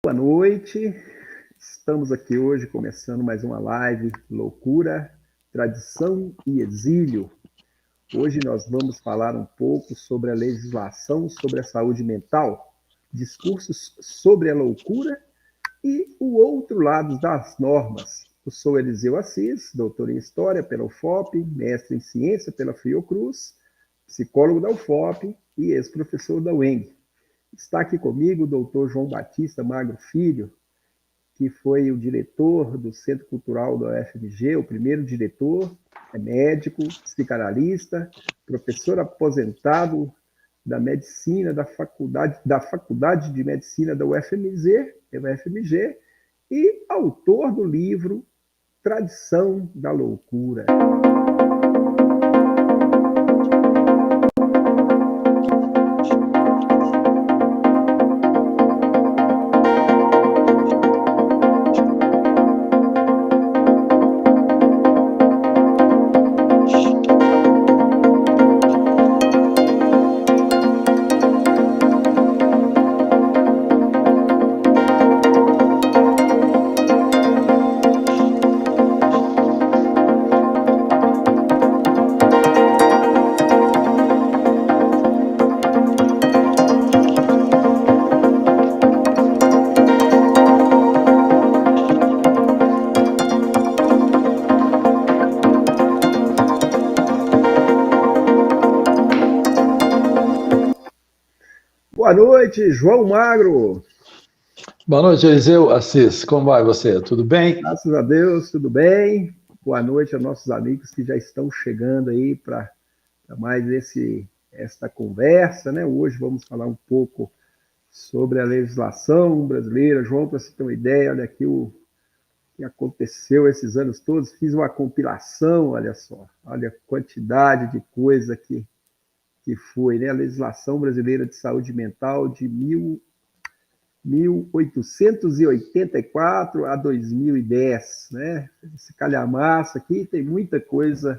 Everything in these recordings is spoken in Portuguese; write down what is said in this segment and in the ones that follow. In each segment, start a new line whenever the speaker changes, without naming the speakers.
Boa noite, estamos aqui hoje começando mais uma live Loucura, Tradição e Exílio. Hoje nós vamos falar um pouco sobre a legislação sobre a saúde mental, discursos sobre a loucura e o outro lado das normas. Eu sou Eliseu Assis, doutor em História pela UFOP, mestre em Ciência pela Fiocruz, psicólogo da UFOP e ex-professor da UENG. Está aqui comigo o doutor João Batista Magro Filho, que foi o diretor do Centro Cultural da UFMG, o primeiro diretor, é médico, psicanalista, professor aposentado da medicina da Faculdade de Medicina da UFMG e autor do livro Tradição da Loucura. Boa noite, João Magro.
Boa noite, Eliseu Assis. Como vai você? Tudo bem?
Graças a Deus, tudo bem. Boa noite a nossos amigos que já estão chegando aí para mais esta conversa, né? Hoje vamos falar um pouco sobre a legislação brasileira. João, para você ter uma ideia, olha aqui o que aconteceu esses anos todos. Fiz uma compilação, olha só, olha a quantidade de coisa que foi, né? A legislação brasileira de saúde mental de 1884 a 2010, né? Esse calhamaço aqui tem muita coisa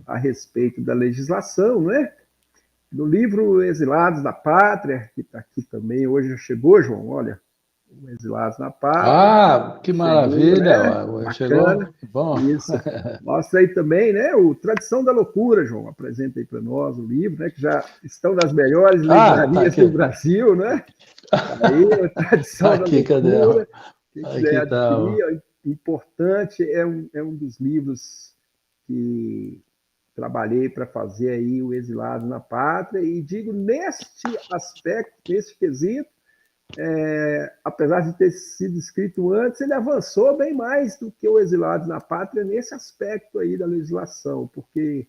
a respeito da legislação, né? No livro Exilados da Pátria, que está aqui também, hoje já chegou, João, olha, Exilados na Pátria.
Ah, que maravilha!
Né?
Chegou, bom.
Isso. Mostra aí também, né, o Tradição da Loucura, João, apresenta aí para nós o livro, né, que já estão nas melhores livrarias do Brasil, né? Aí, a Tradição da Loucura, quem quiser adquirir, é importante, é um dos livros que trabalhei para fazer aí o Exilado na Pátria, e digo, neste aspecto, nesse quesito, apesar de ter sido escrito antes, ele avançou bem mais do que o Exilados na Pátria nesse aspecto aí da legislação, porque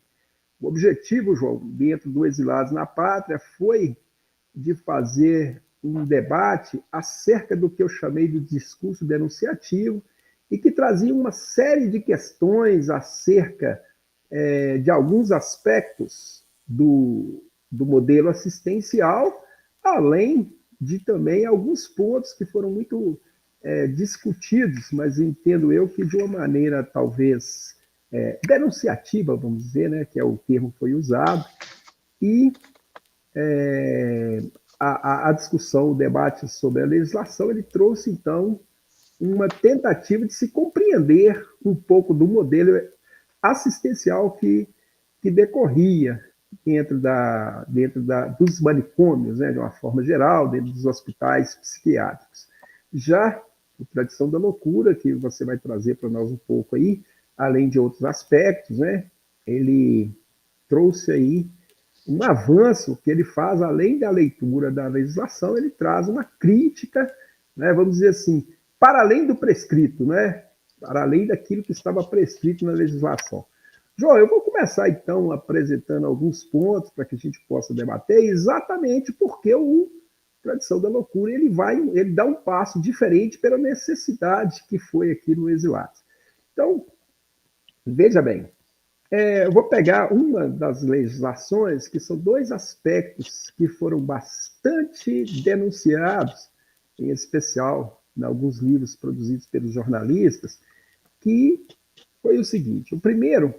o objetivo, João, dentro do Exilados na Pátria, foi de fazer um debate acerca do que eu chamei de discurso denunciativo e que trazia uma série de questões acerca de alguns aspectos do modelo assistencial, além de também alguns pontos que foram muito discutidos, mas entendo eu que de uma maneira talvez denunciativa, vamos dizer, né, que é o termo que foi usado, e a discussão, o debate sobre a legislação, ele trouxe, então, uma tentativa de se compreender um pouco do modelo assistencial que decorria dentro dos manicômios, né, de uma forma geral, dentro dos hospitais psiquiátricos. Já a Tradição da Loucura, que você vai trazer para nós um pouco aí, além de outros aspectos, né, ele trouxe aí um avanço que ele faz, além da leitura da legislação, ele traz uma crítica, né, vamos dizer assim, para além do prescrito, né, para além daquilo que estava prescrito na legislação. João, eu vou começar, então, apresentando alguns pontos para que a gente possa debater, exatamente porque o Tradição da Loucura ele dá um passo diferente pela necessidade que foi aqui no Exilados. Então, veja bem, eu vou pegar uma das legislações, que são dois aspectos que foram bastante denunciados, em especial em alguns livros produzidos pelos jornalistas, que foi o seguinte: o primeiro,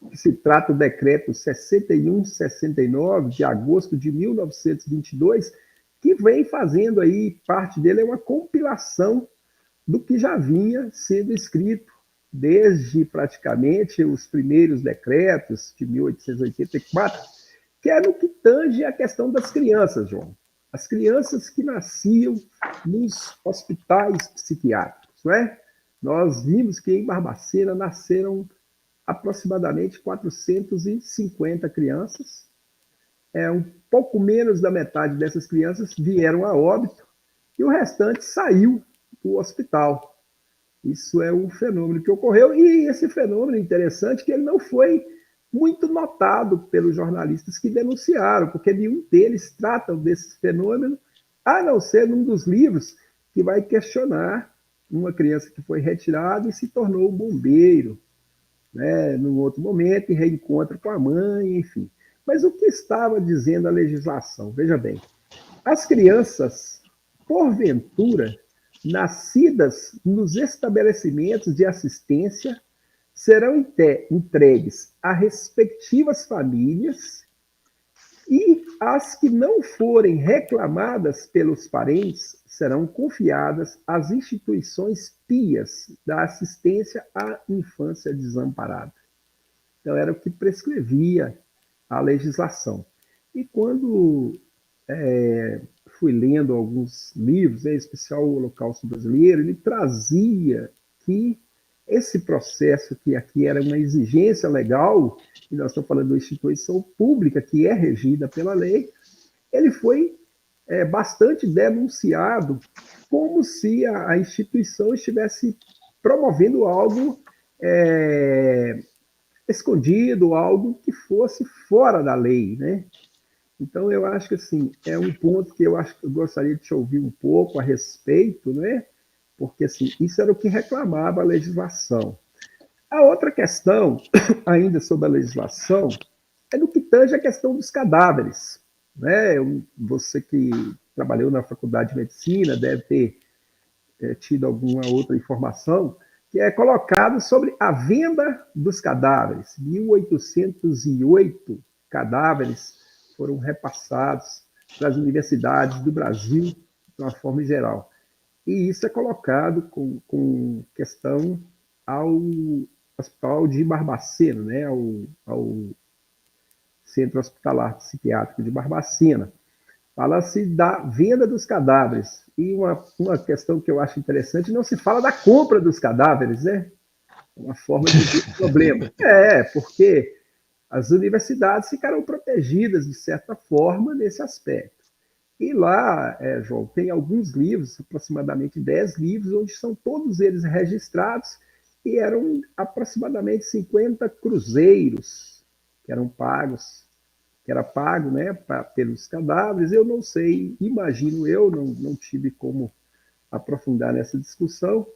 que se trata do decreto 6169, de agosto de 1922, que vem fazendo aí, parte dele é uma compilação do que já vinha sendo escrito desde praticamente os primeiros decretos de 1884, que é no que tange a questão das crianças, João. As crianças que nasciam nos hospitais psiquiátricos, não é? Nós vimos que em Barbacena nasceram aproximadamente 450 crianças. Um pouco menos da metade dessas crianças vieram a óbito e o restante saiu do hospital. Isso é um fenômeno que ocorreu, e esse fenômeno interessante que ele não foi muito notado pelos jornalistas que denunciaram, porque nenhum deles trata desse fenômeno, a não ser num dos livros que vai questionar uma criança que foi retirada e se tornou um bombeiro, né, num outro momento, e reencontra com a mãe, enfim. Mas o que estava dizendo a legislação? Veja bem, as crianças, porventura, nascidas nos estabelecimentos de assistência, serão entregues a respectivas famílias, e as que não forem reclamadas pelos parentes serão confiadas às instituições pias da assistência à infância desamparada. Então, era o que prescrevia a legislação. E quando fui lendo alguns livros, em especial o Holocausto Brasileiro, ele trazia que esse processo, que aqui era uma exigência legal, e nós estamos falando de uma instituição pública que é regida pela lei, ele foi bastante denunciado como se a instituição estivesse promovendo algo escondido, algo que fosse fora da lei, né? Então, eu acho que assim, é um ponto que eu acho que eu gostaria de te ouvir um pouco a respeito, né? Porque assim, isso era o que reclamava a legislação. A outra questão, ainda sobre a legislação, é no que tange a questão dos cadáveres, né? Você que trabalhou na Faculdade de Medicina deve ter tido alguma outra informação, que é colocado sobre a venda dos cadáveres. 1.808 cadáveres foram repassados para as universidades do Brasil, de uma forma geral. E isso é colocado com questão ao Hospital de Barbacena, né? ao Centro Hospitalar Psiquiátrico de Barbacena. Fala-se da venda dos cadáveres. E uma questão que eu acho interessante, não se fala da compra dos cadáveres, né? Uma forma de ver o problema. Porque as universidades ficaram protegidas, de certa forma, nesse aspecto. E lá, João, tem alguns livros, aproximadamente 10 livros, onde são todos eles registrados, e eram aproximadamente 50 cruzeiros que eram pagos, que era pago, né, pelos cadáveres. Eu não sei, imagino eu, não tive como aprofundar nessa discussão,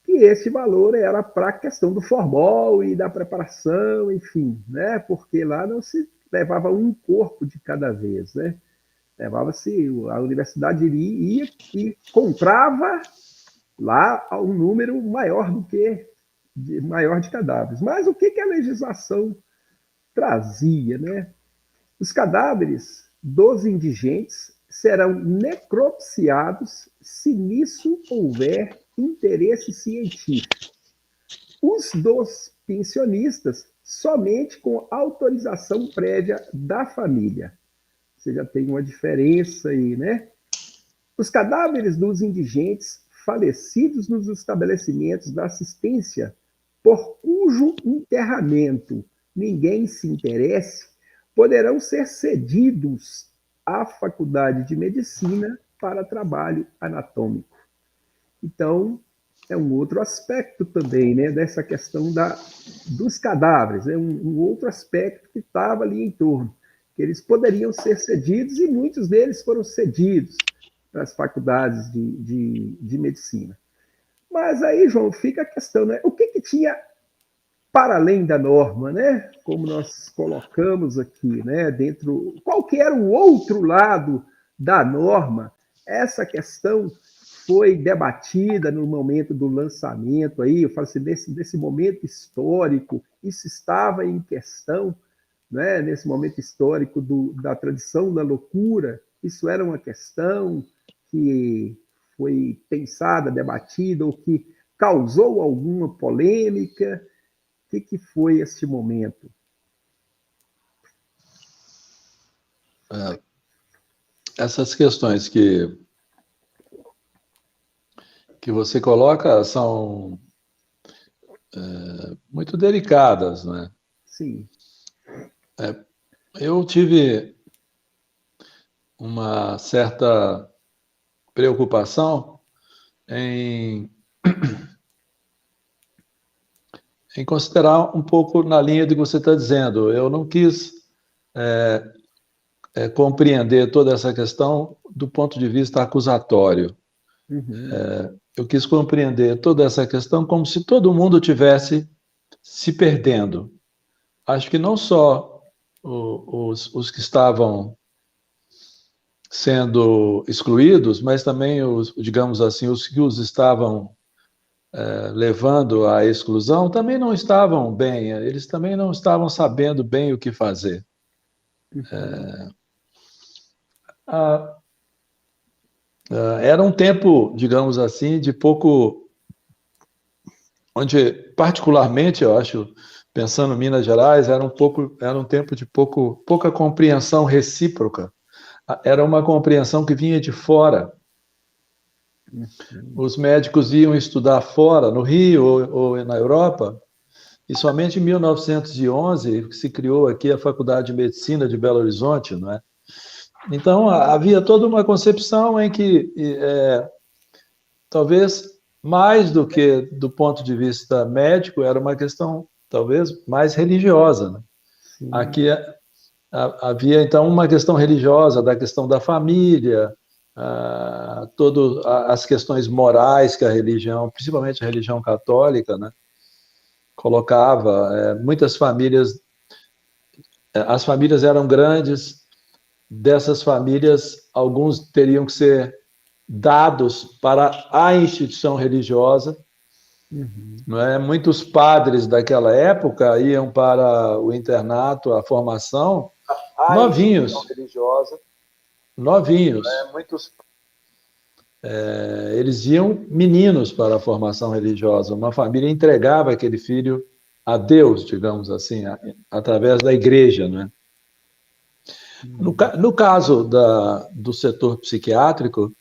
que esse valor era para a questão do formol e da preparação, enfim, né, porque lá não se levava um corpo de cada vez, né, levava-se, a universidade ia e comprava lá um número maior de cadáveres. Mas o que a legislação trazia, né? Os cadáveres dos indigentes serão necropsiados se nisso houver interesse científico. Os dos pensionistas, somente com autorização prévia da família. Você já tem uma diferença aí, né? Os cadáveres dos indigentes falecidos nos estabelecimentos da assistência, por cujo enterramento ninguém se interesse, poderão ser cedidos à Faculdade de Medicina para trabalho anatômico. Então, é um outro aspecto também, né, dessa questão dos cadáveres, é um outro aspecto que estava ali em torno, que eles poderiam ser cedidos, e muitos deles foram cedidos para as faculdades de medicina. Mas aí, João, fica a questão, né, o que tinha para além da norma, né? Como nós colocamos aqui, né? Dentro, qual que era o outro lado da norma? Essa questão foi debatida no momento do lançamento aí, eu falo assim, nesse momento histórico, isso estava em questão, né? Nesse momento histórico da tradição da loucura, Isso era uma questão que foi pensada, debatida, ou que causou alguma polêmica? O que foi este momento?
Essas questões que você coloca são muito delicadas, né?
Sim.
Eu tive uma certa preocupação em considerar um pouco na linha do que você está dizendo. Eu não quis compreender toda essa questão do ponto de vista acusatório.
Uhum.
Eu quis compreender toda essa questão como se todo mundo tivesse se perdendo. Acho que não só os que estavam sendo excluídos, mas também os, digamos assim, os que os estavam levando à exclusão também não estavam bem, eles também não estavam sabendo bem o que fazer.
Uhum.
Era um tempo, digamos assim, de pouco, onde particularmente, eu acho, pensando em Minas Gerais, era um tempo de pouca compreensão recíproca. Era uma compreensão que vinha de fora.
Uhum.
Os médicos iam estudar fora, no Rio ou na Europa, e somente em 1911 se criou aqui a Faculdade de Medicina de Belo Horizonte, não é? Então, havia toda uma concepção em que, talvez mais do que do ponto de vista médico, era uma questão talvez mais religiosa, né?
Sim.
Aqui havia, então, uma questão religiosa, da questão da família, todas as questões morais que a religião, principalmente a religião católica, né, colocava. Muitas famílias, as famílias eram grandes, dessas famílias, alguns teriam que ser dados para a instituição religiosa,
Uhum.
não é? Muitos padres daquela época iam para o internato, a formação,
A instituição
novinhos,
religiosa.
novinhos.
Muitos.
Eles iam meninos para a formação religiosa. Uma família entregava aquele filho a Deus, digamos assim, através da igreja, não é? No caso do setor psiquiátrico,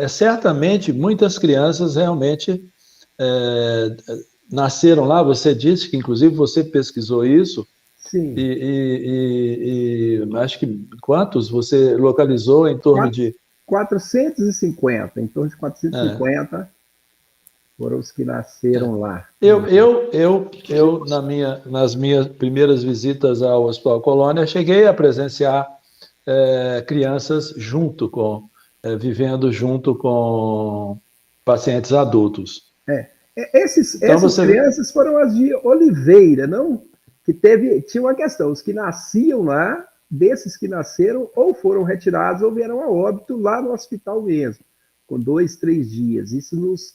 certamente muitas crianças realmente é, nasceram lá. Você disse que, inclusive, você pesquisou isso,
Sim.
e acho que quantos você localizou em torno de...
450, em torno de
É,
450 foram os que nasceram lá.
nas minhas primeiras visitas ao Hospital Colônia, cheguei a presenciar crianças vivendo junto com pacientes adultos. Então
Essas
você...
crianças foram as de Oliveira, não? Tinha uma questão, os que nasciam lá, desses que nasceram, ou foram retirados ou vieram a óbito lá no hospital mesmo, com 2, 3 dias, isso nos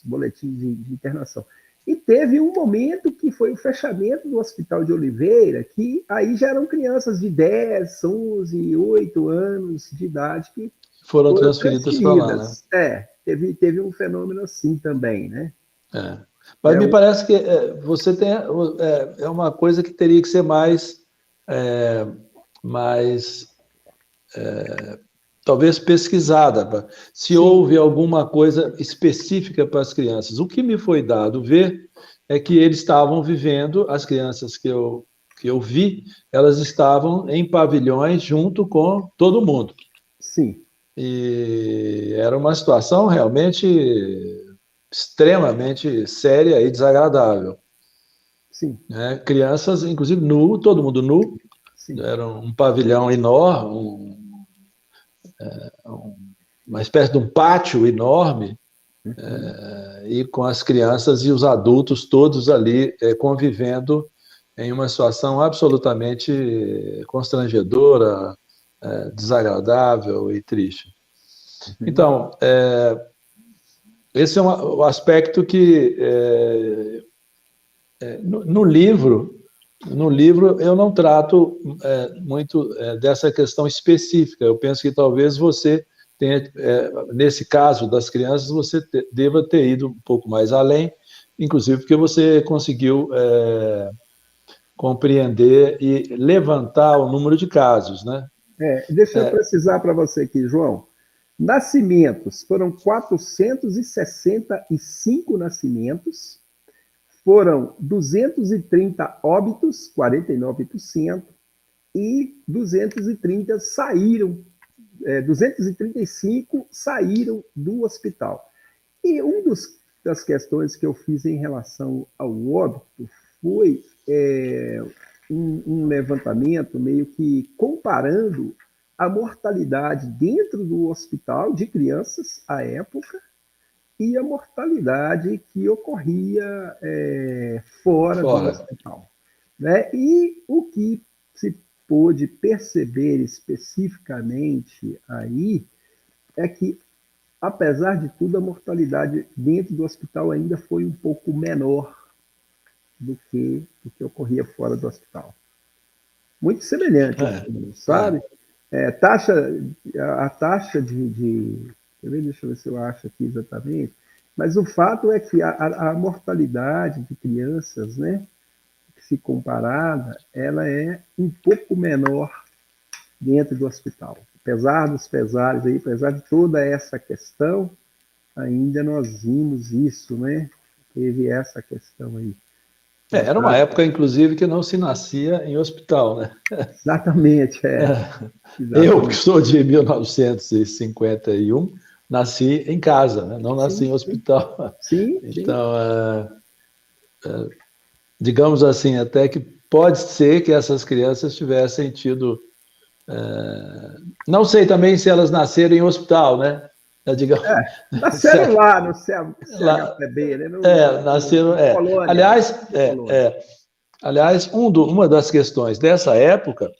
boletins de internação. E teve um momento que foi o fechamento do Hospital de Oliveira, que aí já eram crianças de 10, 11, 8 anos de idade que
foram
foram
transferidas para lá, né?
transferidas. Teve um fenômeno assim também, né?
Mas me parece que você tem uma coisa que teria que ser mais talvez pesquisada, se
Sim.
houve alguma coisa específica para as crianças. O que me foi dado ver é que eles estavam vivendo, as crianças que eu vi, elas estavam em pavilhões junto com todo mundo.
Sim.
E era uma situação realmente extremamente séria e desagradável.
Sim.
Né? Crianças, inclusive, nu, todo mundo nu.
Sim.
Era um pavilhão enorme, uma espécie de um pátio enorme, e com as crianças e os adultos todos ali convivendo em uma situação absolutamente constrangedora, desagradável e triste. Então, esse é um aspecto que, no livro, no livro eu não trato muito dessa questão específica. Eu penso que talvez você tenha, nesse caso das crianças, você deva ter ido um pouco mais além, inclusive porque você conseguiu compreender e levantar o número de casos, né?
Deixa eu precisar para você aqui, João. Nascimentos, foram 465 nascimentos, foram 230 óbitos, 49%, e 230 saíram, 235 saíram do hospital. E das questões que eu fiz em relação ao óbito foi um levantamento meio que comparando a mortalidade dentro do hospital de crianças à época e a mortalidade que ocorria fora do hospital. Né? E o que se pôde perceber especificamente aí é que, apesar de tudo, a mortalidade dentro do hospital ainda foi um pouco menor do que ocorria fora do hospital. Muito semelhante, sabe? A taxa de deixa eu ver se eu acho aqui exatamente, mas o fato é que a mortalidade de crianças, né, se comparada, ela é um pouco menor dentro do hospital. Apesar dos pesares aí, apesar de toda essa questão, ainda nós vimos isso, né? Teve essa questão aí.
Era uma época, inclusive, que não se nascia em hospital, né?
Exatamente,
Eu, que sou de 1951, nasci em casa, né? Não nasci em hospital.
Sim.
Então, digamos assim, até que pode ser que essas crianças tivessem tido... não sei também se elas nasceram em hospital, né? Digamos,
nasceram lá no CHPB, né?
Nasceram...
Colônia,
Aliás, uma das questões dessa época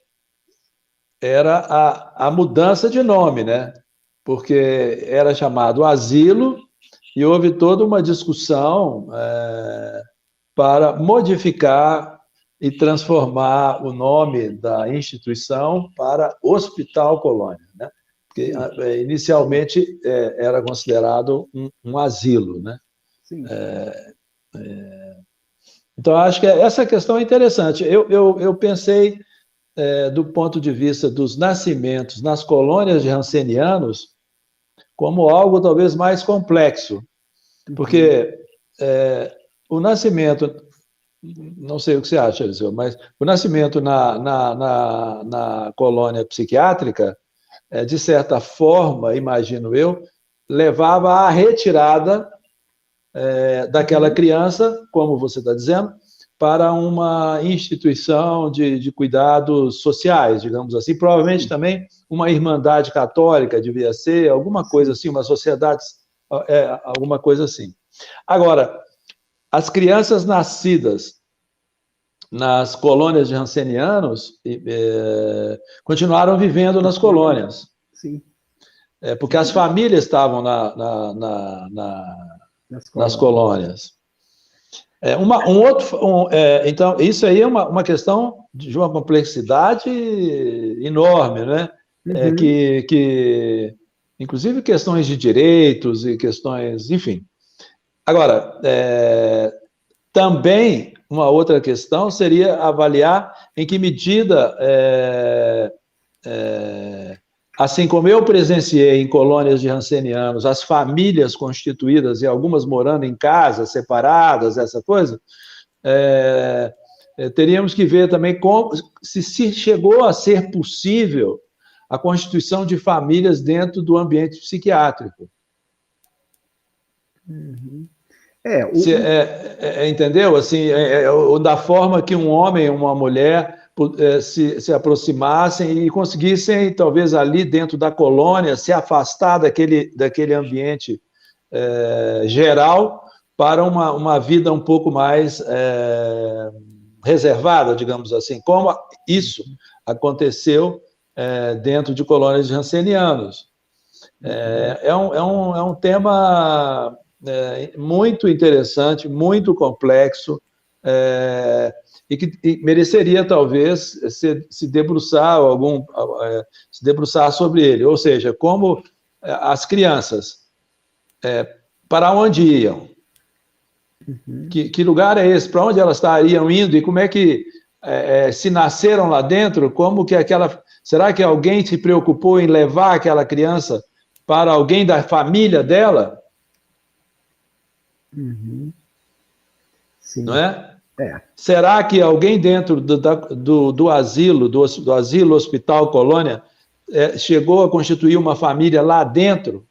era a mudança de nome, né? Porque era chamado asilo e houve toda uma discussão para modificar e transformar o nome da instituição para Hospital Colônia, né? Porque inicialmente era considerado um asilo, né?
Sim.
Então, acho que essa questão é interessante. Eu pensei, do ponto de vista dos nascimentos nas colônias de rancenianos, como algo talvez mais complexo, porque o nascimento, não sei o que você acha, Eliseu, mas o nascimento na colônia psiquiátrica, de certa forma, imagino eu, levava à retirada daquela criança, como você está dizendo, para uma instituição de cuidados sociais, digamos assim. Provavelmente também uma irmandade católica devia ser, alguma coisa assim, uma sociedade, alguma coisa assim. Agora, as crianças nascidas nas colônias de rancenianos continuaram vivendo nas colônias.
Sim.
Porque as famílias estavam nas colônias. Então, isso aí é uma questão de uma complexidade enorme, né? Que inclusive questões de direitos e questões, enfim. Agora, também uma outra questão seria avaliar em que medida, assim como eu presenciei em colônias de rancenianos, as famílias constituídas e algumas morando em casas separadas, essa coisa, teríamos que ver também se chegou a ser possível a constituição de famílias dentro do ambiente psiquiátrico. Entendeu? Assim, da forma que um homem e uma mulher se aproximassem e conseguissem, talvez ali dentro da colônia, se afastar daquele ambiente geral para uma vida um pouco mais reservada, digamos assim, como isso aconteceu dentro de colônias de rancenianos. É um tema muito interessante, muito complexo, e mereceria, talvez, se debruçar sobre ele. Ou seja, como as crianças, para onde iam? Que lugar é esse? Para onde elas estariam indo? E como é que, se nasceram lá dentro, como que será que alguém se preocupou em levar aquela criança para alguém da família dela?
Sim.
Não é? Será que alguém dentro do asilo, do asilo Hospital Colônia, chegou a constituir uma família lá dentro?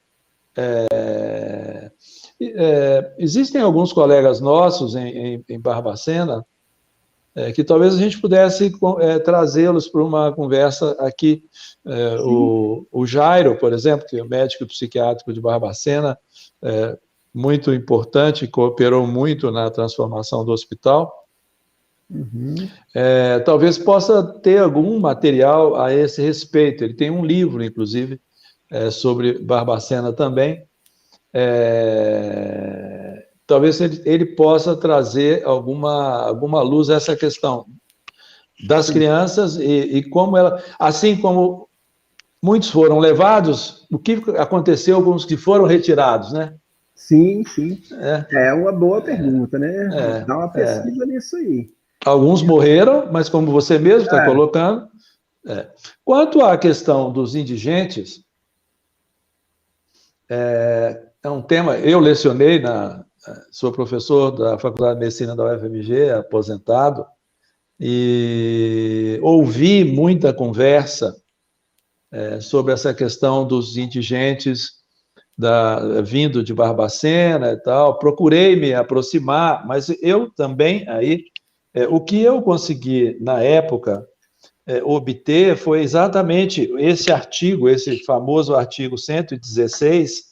Existem alguns colegas nossos em Barbacena que talvez a gente pudesse trazê-los para uma conversa aqui. O Jairo, por exemplo, que é o médico psiquiátrico de Barbacena, muito importante, cooperou muito na transformação do hospital. Talvez possa ter algum material a esse respeito. Ele tem um livro, inclusive, sobre Barbacena também. Talvez ele possa trazer alguma luz a essa questão das crianças e como assim como muitos foram levados, o que aconteceu com os que foram retirados, né?
Sim. É uma boa pergunta, né? Dá uma pesquisa nisso aí.
Alguns morreram, mas como você mesmo está colocando. Quanto à questão dos indigentes, é um tema. Eu lecionei sou professor da Faculdade de Medicina da UFMG, aposentado, e ouvi muita conversa sobre essa questão dos indigentes vindo de Barbacena e tal. Procurei me aproximar, mas eu também o que eu consegui na época obter foi exatamente esse artigo, esse famoso artigo 116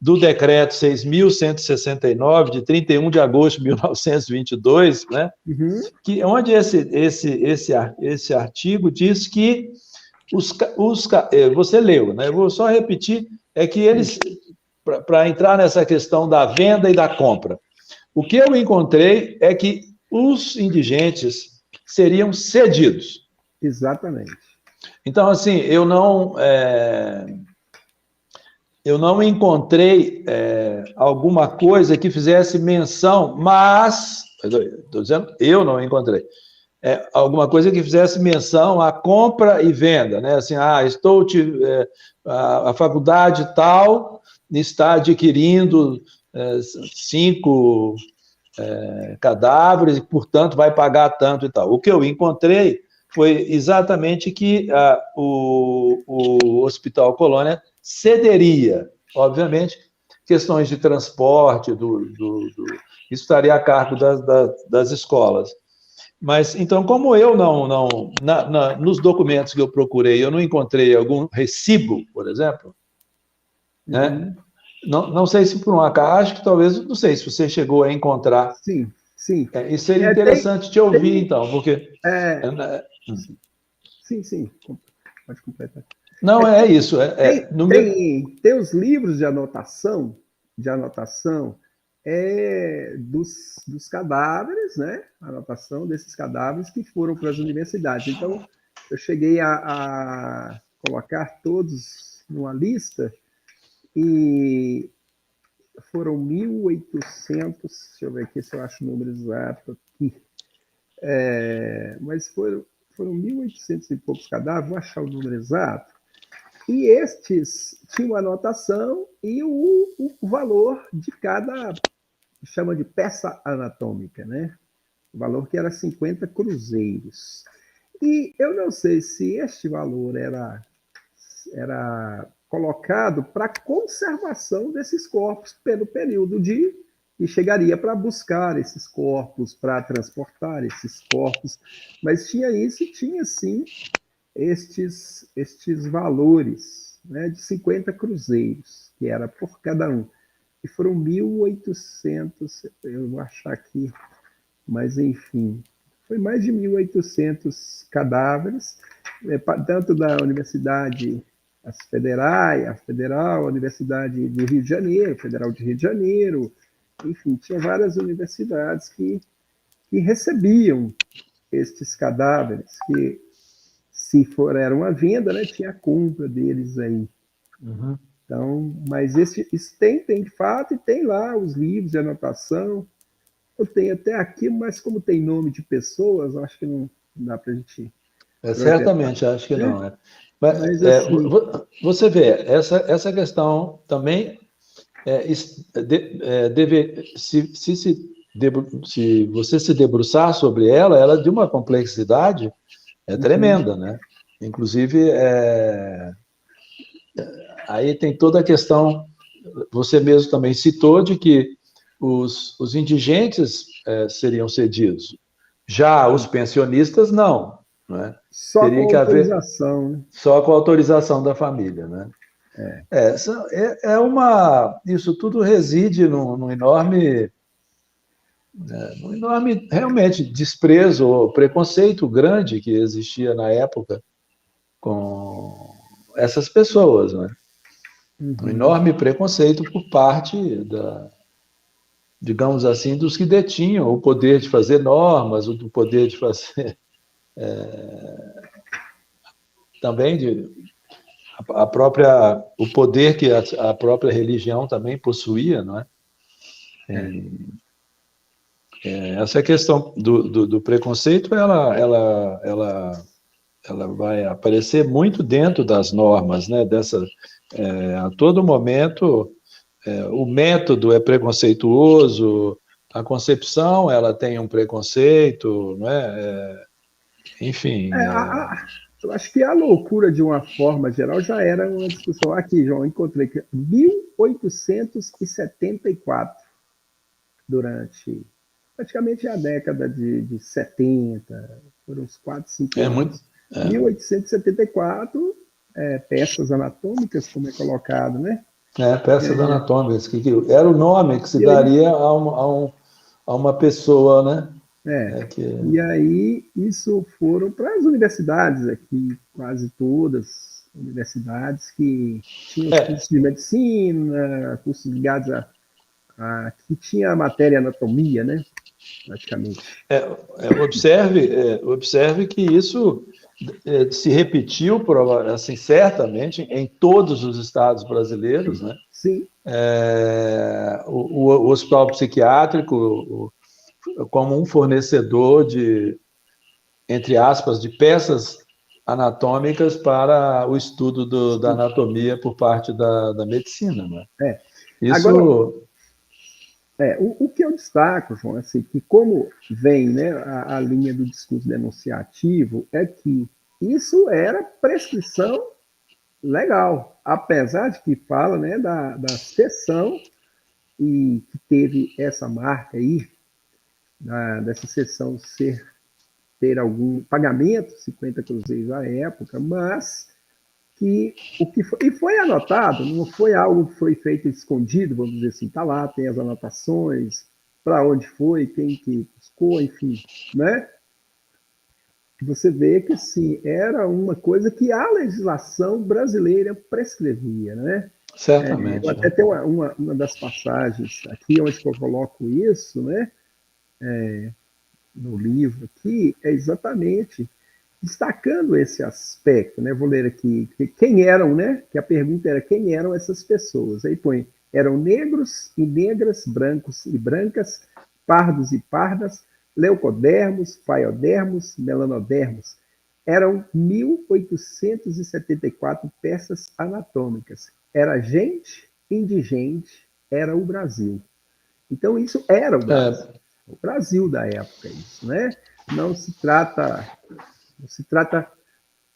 do decreto 6.169, de 31 de agosto de 1922, né? Onde esse artigo diz que você leu, né? Eu vou só repetir, que eles, para entrar nessa questão da venda e da compra, o que eu encontrei é que os indigentes seriam cedidos.
Exatamente.
Então, assim, eu não encontrei alguma coisa que fizesse menção, mas, estou dizendo, eu não encontrei, alguma coisa que fizesse menção à compra e venda, né? Assim, a faculdade tal está adquirindo 5 cadáveres e, portanto, vai pagar tanto e tal. O que eu encontrei foi exatamente que o Hospital Colônia cederia, obviamente, questões de transporte, isso estaria a cargo das escolas. Mas, então, como eu nos documentos que eu procurei, eu não encontrei algum recibo, por exemplo, né? Não sei se por um acaso, acho que talvez, não sei se você chegou a encontrar.
Sim.
E seria interessante te ouvir, então, porque...
Sim, pode completar.
Não, é isso.
Tem os livros de anotação dos cadáveres, né? A anotação desses cadáveres que foram para as universidades. Então, eu cheguei a colocar todos numa lista e foram 1.800, deixa eu ver aqui se eu acho o número exato aqui, mas foram 1.800 e poucos cadáveres, vou achar o número exato, e estes tinham anotação e o valor de cada, chama de peça anatômica, né? O valor que era 50 cruzeiros. E eu não sei se este valor era colocado para conservação desses corpos pelo período e chegaria para buscar esses corpos, para transportar esses corpos, mas tinha isso e tinha sim estes valores, né, de 50 cruzeiros, que era por cada um. E foram 1.800, eu vou achar aqui, mas enfim, foi mais de 1.800 cadáveres, tanto da universidade, a Federal, a Universidade do Rio de Janeiro, Federal de Rio de Janeiro, enfim, tinha várias universidades que recebiam estes cadáveres, que se for era uma venda, né, tinha a compra deles aí.
Uhum.
Então, mas isso tem de fato, e tem lá os livros de anotação. Eu tenho até aqui, mas como tem nome de pessoas, acho que não dá para a gente projetar,
Certamente, acho que
né?
não. Mas,
Mas assim,
você vê, essa questão também se você se debruçar sobre ela, ela é de uma complexidade tremenda, né? Inclusive, aí tem toda a questão, você mesmo também citou, de que os indigentes seriam cedidos. Já os pensionistas, não. Né?
só com
Teria que haver
autorização, né?
só com a autorização da família. Né? Isso tudo reside num enorme, realmente, desprezo ou preconceito grande que existia na época com essas pessoas, né? Um
Uhum.
enorme preconceito por parte digamos assim, dos que detinham o poder de fazer normas, o poder de fazer também o poder que a própria religião também possuía, não é? Essa questão do preconceito, ela vai aparecer muito dentro das normas, né? A todo momento, o método é preconceituoso, a concepção ela tem um preconceito, não é? Enfim.
Eu acho que a loucura, de uma forma geral, já era uma discussão. Aqui, João, encontrei que 1874, durante praticamente a década de 70, foram uns 4, 5
É muito.
anos. 1874, peças anatômicas, como é colocado, né?
Peças anatômicas, que era o nome que se
E aí,
daria a uma pessoa, né?
e aí isso foram para as universidades aqui, quase todas universidades que tinham os cursos de medicina, cursos ligados que tinha a matéria anatomia, né? Praticamente.
Observe que isso se repetiu, assim, certamente, em todos os estados brasileiros, né?
Sim.
O hospital psiquiátrico, como um fornecedor entre aspas, de peças anatômicas para o estudo da anatomia por parte da medicina, né?
Agora,
Isso.
o que eu destaco, João, assim, que como vem, né, a linha do discurso denunciativo, é que isso era prescrição legal, apesar de que fala, né, da sessão, e que teve essa marca aí, dessa sessão ter algum pagamento, 50 cruzeiros à época, mas e foi anotado, não foi algo que foi feito escondido, vamos dizer assim, tá lá, tem as anotações, para onde foi, quem que buscou, enfim, né? Você vê que assim, era uma coisa que a legislação brasileira prescrevia, né?
Certamente.
Até tem uma das passagens aqui onde eu coloco isso, né? No livro aqui, é exatamente destacando esse aspecto, né? Vou ler aqui, quem eram, né? Que a pergunta era quem eram essas pessoas. Aí põe, eram negros e negras, brancos e brancas, pardos e pardas, leucodermos, faiodermos, melanodermos. Eram 1874 peças anatômicas. Era gente, indigente, era o Brasil. Então, isso era o Brasil da época, isso, né? Não se trata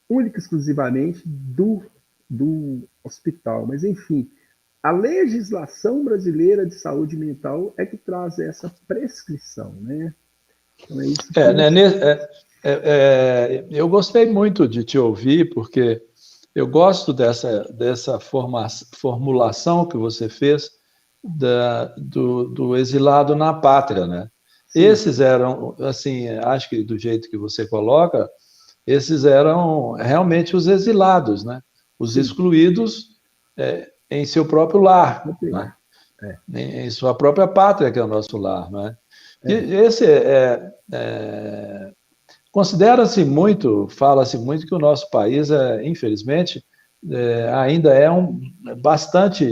única e exclusivamente do hospital. Mas, enfim, a legislação brasileira de saúde mental é que traz essa prescrição, né? Então, é isso
eu gostei muito de te ouvir, porque eu gosto dessa formulação que você fez do exilado na pátria, né?
Sim.
Esses eram, assim, acho que do jeito que você coloca, esses eram realmente os exilados, né? Os
Sim.
excluídos em seu próprio lar, né? Em sua própria pátria, que é o nosso lar, né? E esse considera-se muito, fala-se muito que o nosso país, infelizmente, ainda é bastante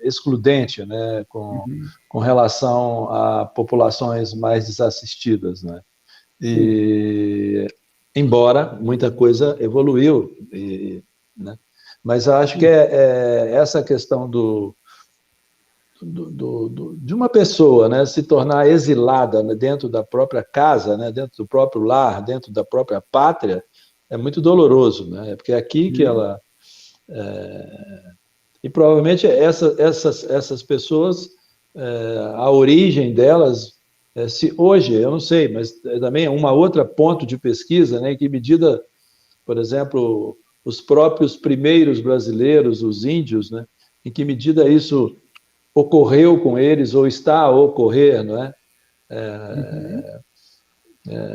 excludente, né, com relação a populações mais desassistidas, né? E, embora muita coisa evoluiu, né? Mas eu acho que essa questão de uma pessoa, né, se tornar exilada, né, dentro da própria casa, né, dentro do próprio lar, dentro da própria pátria, é muito doloroso, né? Porque é aqui que ela... E provavelmente essas pessoas, a origem delas, se hoje, eu não sei, mas também é uma outra ponto de pesquisa, né, em que medida, por exemplo, os próprios primeiros brasileiros, os índios, né, em que medida isso ocorreu com eles ou está a ocorrer, não é?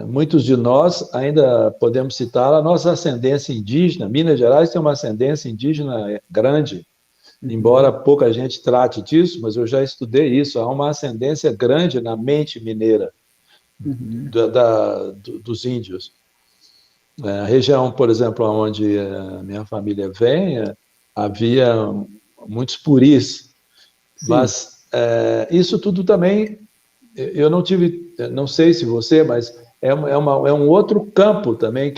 Muitos de nós ainda podemos citar a nossa ascendência indígena. Minas Gerais tem uma ascendência indígena grande, embora pouca gente trate disso, mas eu já estudei isso. Há uma ascendência grande na mente mineira dos índios. A região, por exemplo, onde a minha família vem, havia muitos puris. Sim. Mas isso tudo também, eu não tive, não sei se você, mas é um outro campo também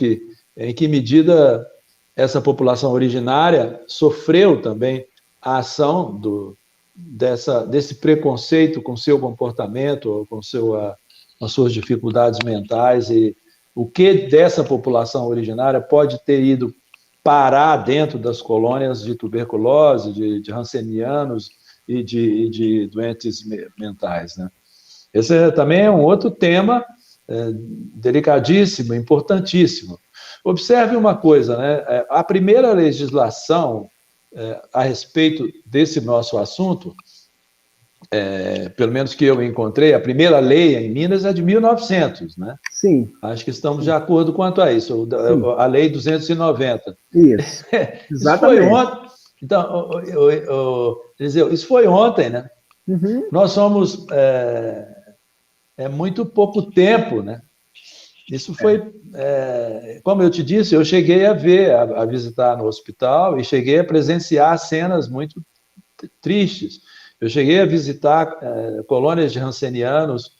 em que medida essa população originária sofreu também a ação desse preconceito com seu comportamento, com as suas dificuldades mentais, e o que dessa população originária pode ter ido parar dentro das colônias de tuberculose, de rancenianos e de doentes mentais, né? Esse também é um outro tema delicadíssimo, importantíssimo. Observe uma coisa, né? A primeira legislação a respeito desse nosso assunto, pelo menos que eu encontrei, a primeira lei em Minas é de 1900, né?
Sim.
Acho que estamos de acordo quanto a isso, a lei 290.
Isso, exatamente.
Isso foi ontem. Então, Eliseu, isso foi ontem, né? Nós somos muito pouco tempo, né? Isso foi, como eu te disse, eu cheguei a ver, a visitar no hospital e cheguei a presenciar cenas muito tristes. Eu cheguei a visitar colônias de rancenianos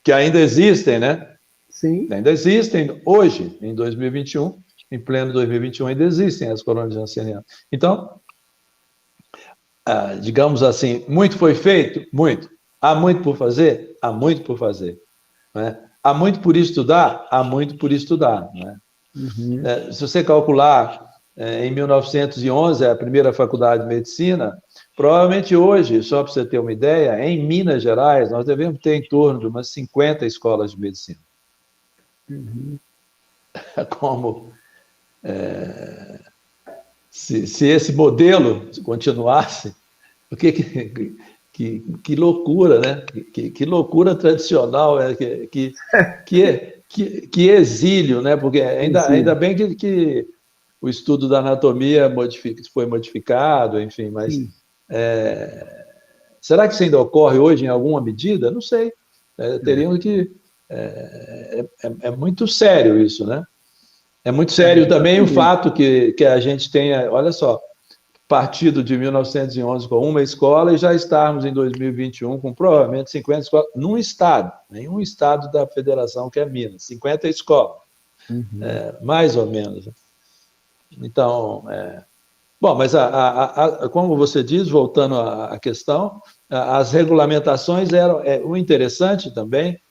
que ainda existem, né?
Sim.
Ainda existem hoje, em 2021, em pleno 2021, ainda existem as colônias de rancenianos. Então, digamos assim, muito foi feito? Muito. Há muito por fazer? Há muito por fazer. Né? Há muito por estudar? Há muito por estudar. Né? Se você calcular, em 1911, a primeira faculdade de medicina, provavelmente hoje, só para você ter uma ideia, em Minas Gerais, nós devemos ter em torno de umas 50 escolas de medicina. Como se esse modelo continuasse, que loucura, né? Que loucura tradicional, que exílio, né? Porque ainda bem que o estudo da anatomia foi modificado, enfim, mas será que isso ainda ocorre hoje em alguma medida? Não sei. Teríamos que... É muito sério isso, né? É muito sério também o fato que a gente tenha, olha só, partido de 1911 com uma escola e já estarmos em 2021 com provavelmente 50 escolas num estado, nenhum estado da federação que é Minas, 50 escolas, mais ou menos. Então, bom, mas como você diz, voltando à questão, as regulamentações eram, o interessante também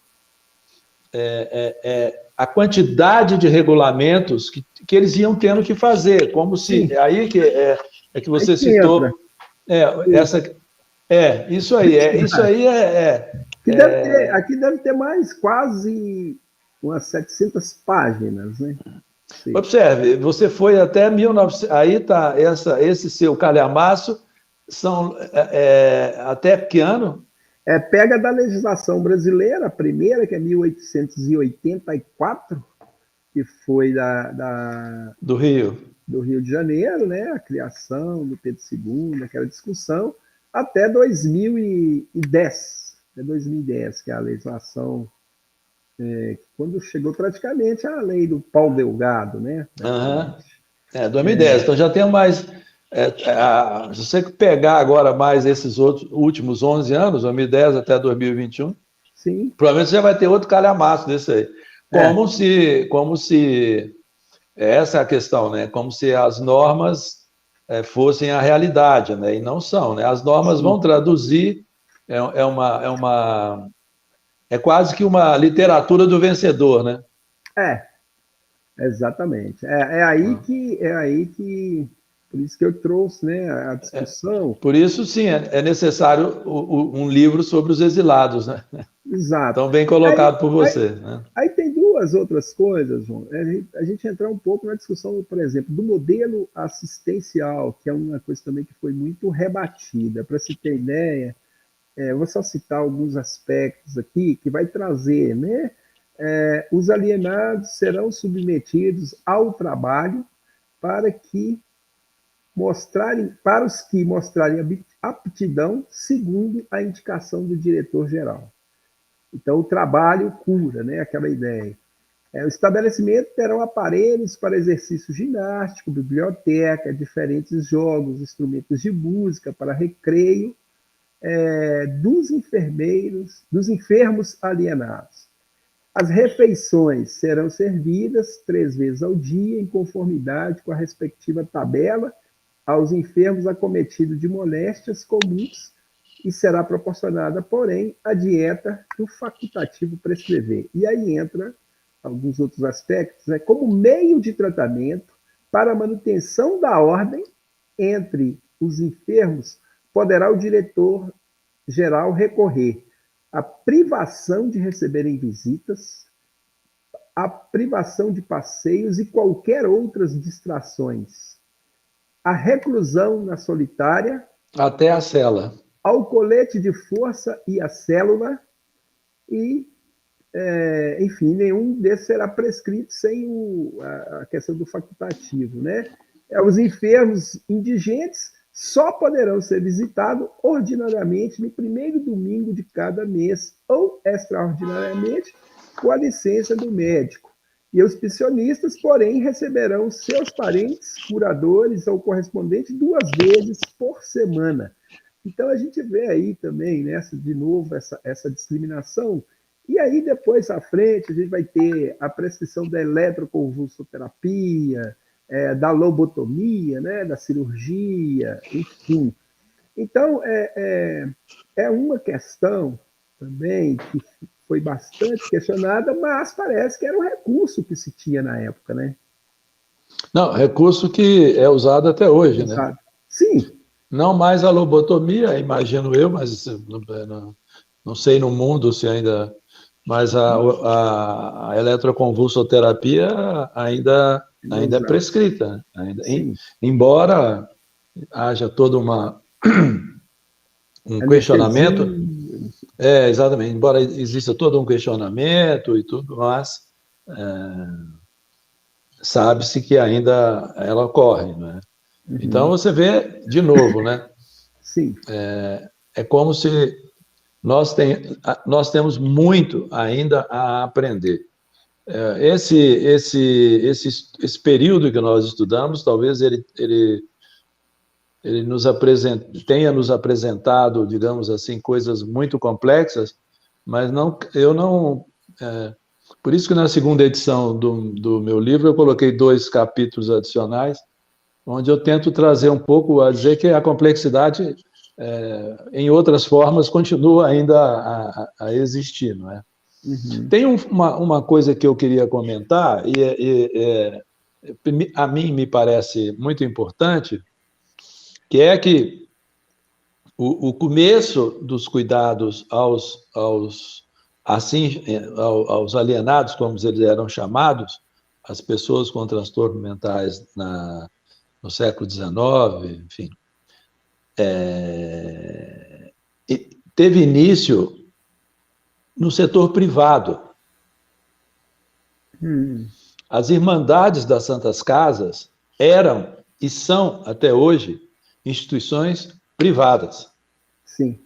a quantidade de regulamentos que eles iam tendo que fazer, como se... Sim. Aí que você citou... Isso aí.
Aqui deve ter mais quase umas 700 páginas, né?
Sim. Observe, você foi até 1900... Aí está esse seu calhamaço, são até que ano?
Pega da legislação brasileira, a primeira, que é 1884, que foi
do Rio
de Janeiro, né? A criação do Pedro II, aquela discussão, até 2010, que é a legislação quando chegou praticamente a lei do pau delgado, né?
Uhum. 2010. Então já tem mais. Se você pegar agora mais esses últimos 11 anos, 2010 até 2021,
Sim.
provavelmente você já vai ter outro calhamaço desse aí. Como se essa é a questão, né? Como se as normas fossem a realidade, né? E não são, né? As normas vão traduzir, é quase que uma literatura do vencedor, né?
Exatamente. É aí que, por isso que eu trouxe, né, a discussão.
Por isso, sim, é necessário um livro sobre os exilados, né?
Exato.
Tão bem colocado por você, né?
Aí tem duas outras coisas, João. A gente entrar um pouco na discussão, por exemplo, do modelo assistencial, que é uma coisa também que foi muito rebatida. Para se ter ideia, vou só citar alguns aspectos aqui que vai trazer, né? Os alienados serão submetidos ao trabalho para os que mostrarem aptidão segundo a indicação do diretor-geral. Então, o trabalho cura, né? Aquela ideia. O estabelecimento terão aparelhos para exercício ginástico, biblioteca, diferentes jogos, instrumentos de música para recreio dos enfermos alienados. As refeições serão servidas 3 vezes ao dia, em conformidade com a respectiva tabela, aos enfermos acometidos de moléstias comuns, e será proporcionada, porém, a dieta que o facultativo prescrever. E aí entra alguns outros aspectos, como meio de tratamento para a manutenção da ordem entre os enfermos, poderá o diretor-geral recorrer à privação de receberem visitas, à privação de passeios e qualquer outras distrações, à reclusão na solitária,
até a cela,
ao colete de força e à célula, e, enfim, nenhum desses será prescrito sem a questão do facultativo, né? Os enfermos indigentes só poderão ser visitados ordinariamente no primeiro domingo de cada mês ou extraordinariamente com a licença do médico. E os pensionistas, porém, receberão seus parentes, curadores ou correspondentes 2 vezes por semana. Então, a gente vê aí também, né, de novo, essa discriminação. E aí, depois à frente, a gente vai ter a prescrição da eletroconvulsoterapia, da lobotomia, né, da cirurgia, enfim. Então, é uma questão também que foi bastante questionada, mas parece que era um recurso que se tinha na época, né?
Não, recurso que é usado até hoje, né?
Sim.
Não mais a lobotomia, imagino eu, mas não sei no mundo se ainda... Mas a eletroconvulsoterapia ainda é prescrita. Embora haja todo um questionamento... exatamente. Embora exista todo um questionamento e tudo, mas sabe-se que ainda ela ocorre, não é? Então, você vê, de novo, né?
Sim.
É como se nós temos muito ainda a aprender. Esse período que nós estudamos, talvez ele tenha nos apresentado, digamos assim, coisas muito complexas, mas por isso que na segunda edição do meu livro eu coloquei 2 capítulos adicionais, onde eu tento trazer um pouco a dizer que a complexidade, em outras formas, continua ainda a existir, não é? Tem uma coisa que eu queria comentar, e a mim me parece muito importante, que é que o começo dos cuidados aos alienados, como eles eram chamados, as pessoas com transtornos mentais no século XIX, enfim, teve início no setor privado. As Irmandades das Santas Casas eram e são, até hoje, instituições privadas.
Sim.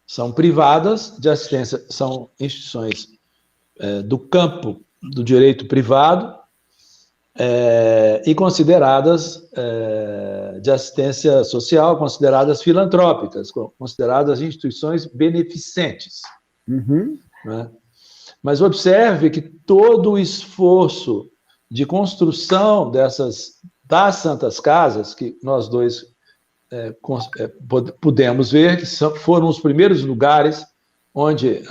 São privadas de assistência, são instituições do campo do direito privado e consideradas de assistência social, consideradas filantrópicas, consideradas instituições beneficentes.
Uhum.
Né? Mas observe que todo o esforço de construção das Santas Casas, que nós dois pudemos ver, que foram os primeiros lugares onde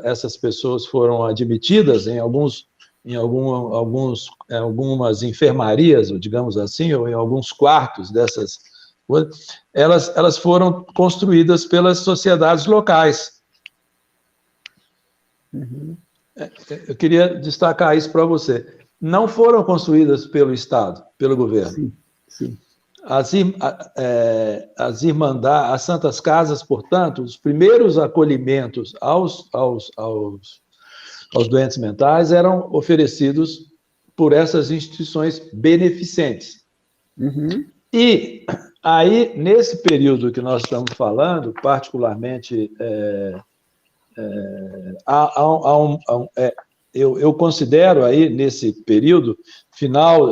essas pessoas foram admitidas em algumas enfermarias, digamos assim, ou em alguns quartos dessas coisas, elas foram construídas pelas sociedades locais.
Uhum.
Eu queria destacar isso para você. Não foram construídas pelo Estado, pelo governo.
Sim, sim.
As Santas Casas, portanto, os primeiros acolhimentos aos doentes mentais eram oferecidos por essas instituições beneficentes.
Uhum. E
aí, nesse período que nós estamos falando, particularmente, eu considero aí, nesse período, final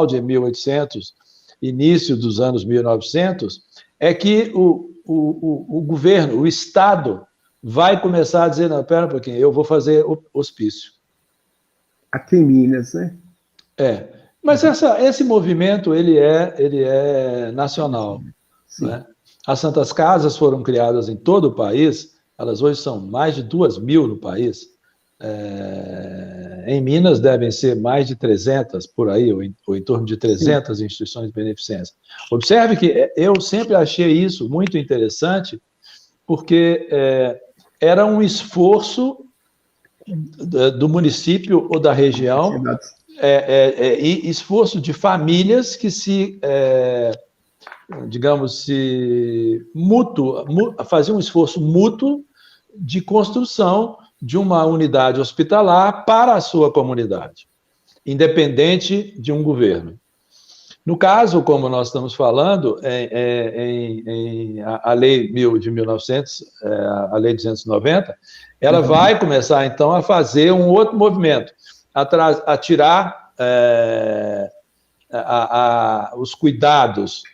de 1800, início dos anos 1900, é que o governo, o Estado, vai começar a dizer, não, pera um pouquinho, eu vou fazer hospício.
Aqui em Minas, né?
Mas esse movimento, ele é nacional. Né? As Santas Casas foram criadas em todo o país, elas hoje são mais de 2.000 no país. Em Minas devem ser mais de 300, por aí, ou em torno de 300 Sim. instituições beneficentes. Observe que eu sempre achei isso muito interessante, porque era um esforço do município ou da região, esforço de famílias que faziam um esforço mútuo de construção de uma unidade hospitalar para a sua comunidade, independente de um governo. No caso, como nós estamos falando, a lei de 1900, a lei 290, ela vai começar, então, a fazer um outro movimento, a tirar os cuidados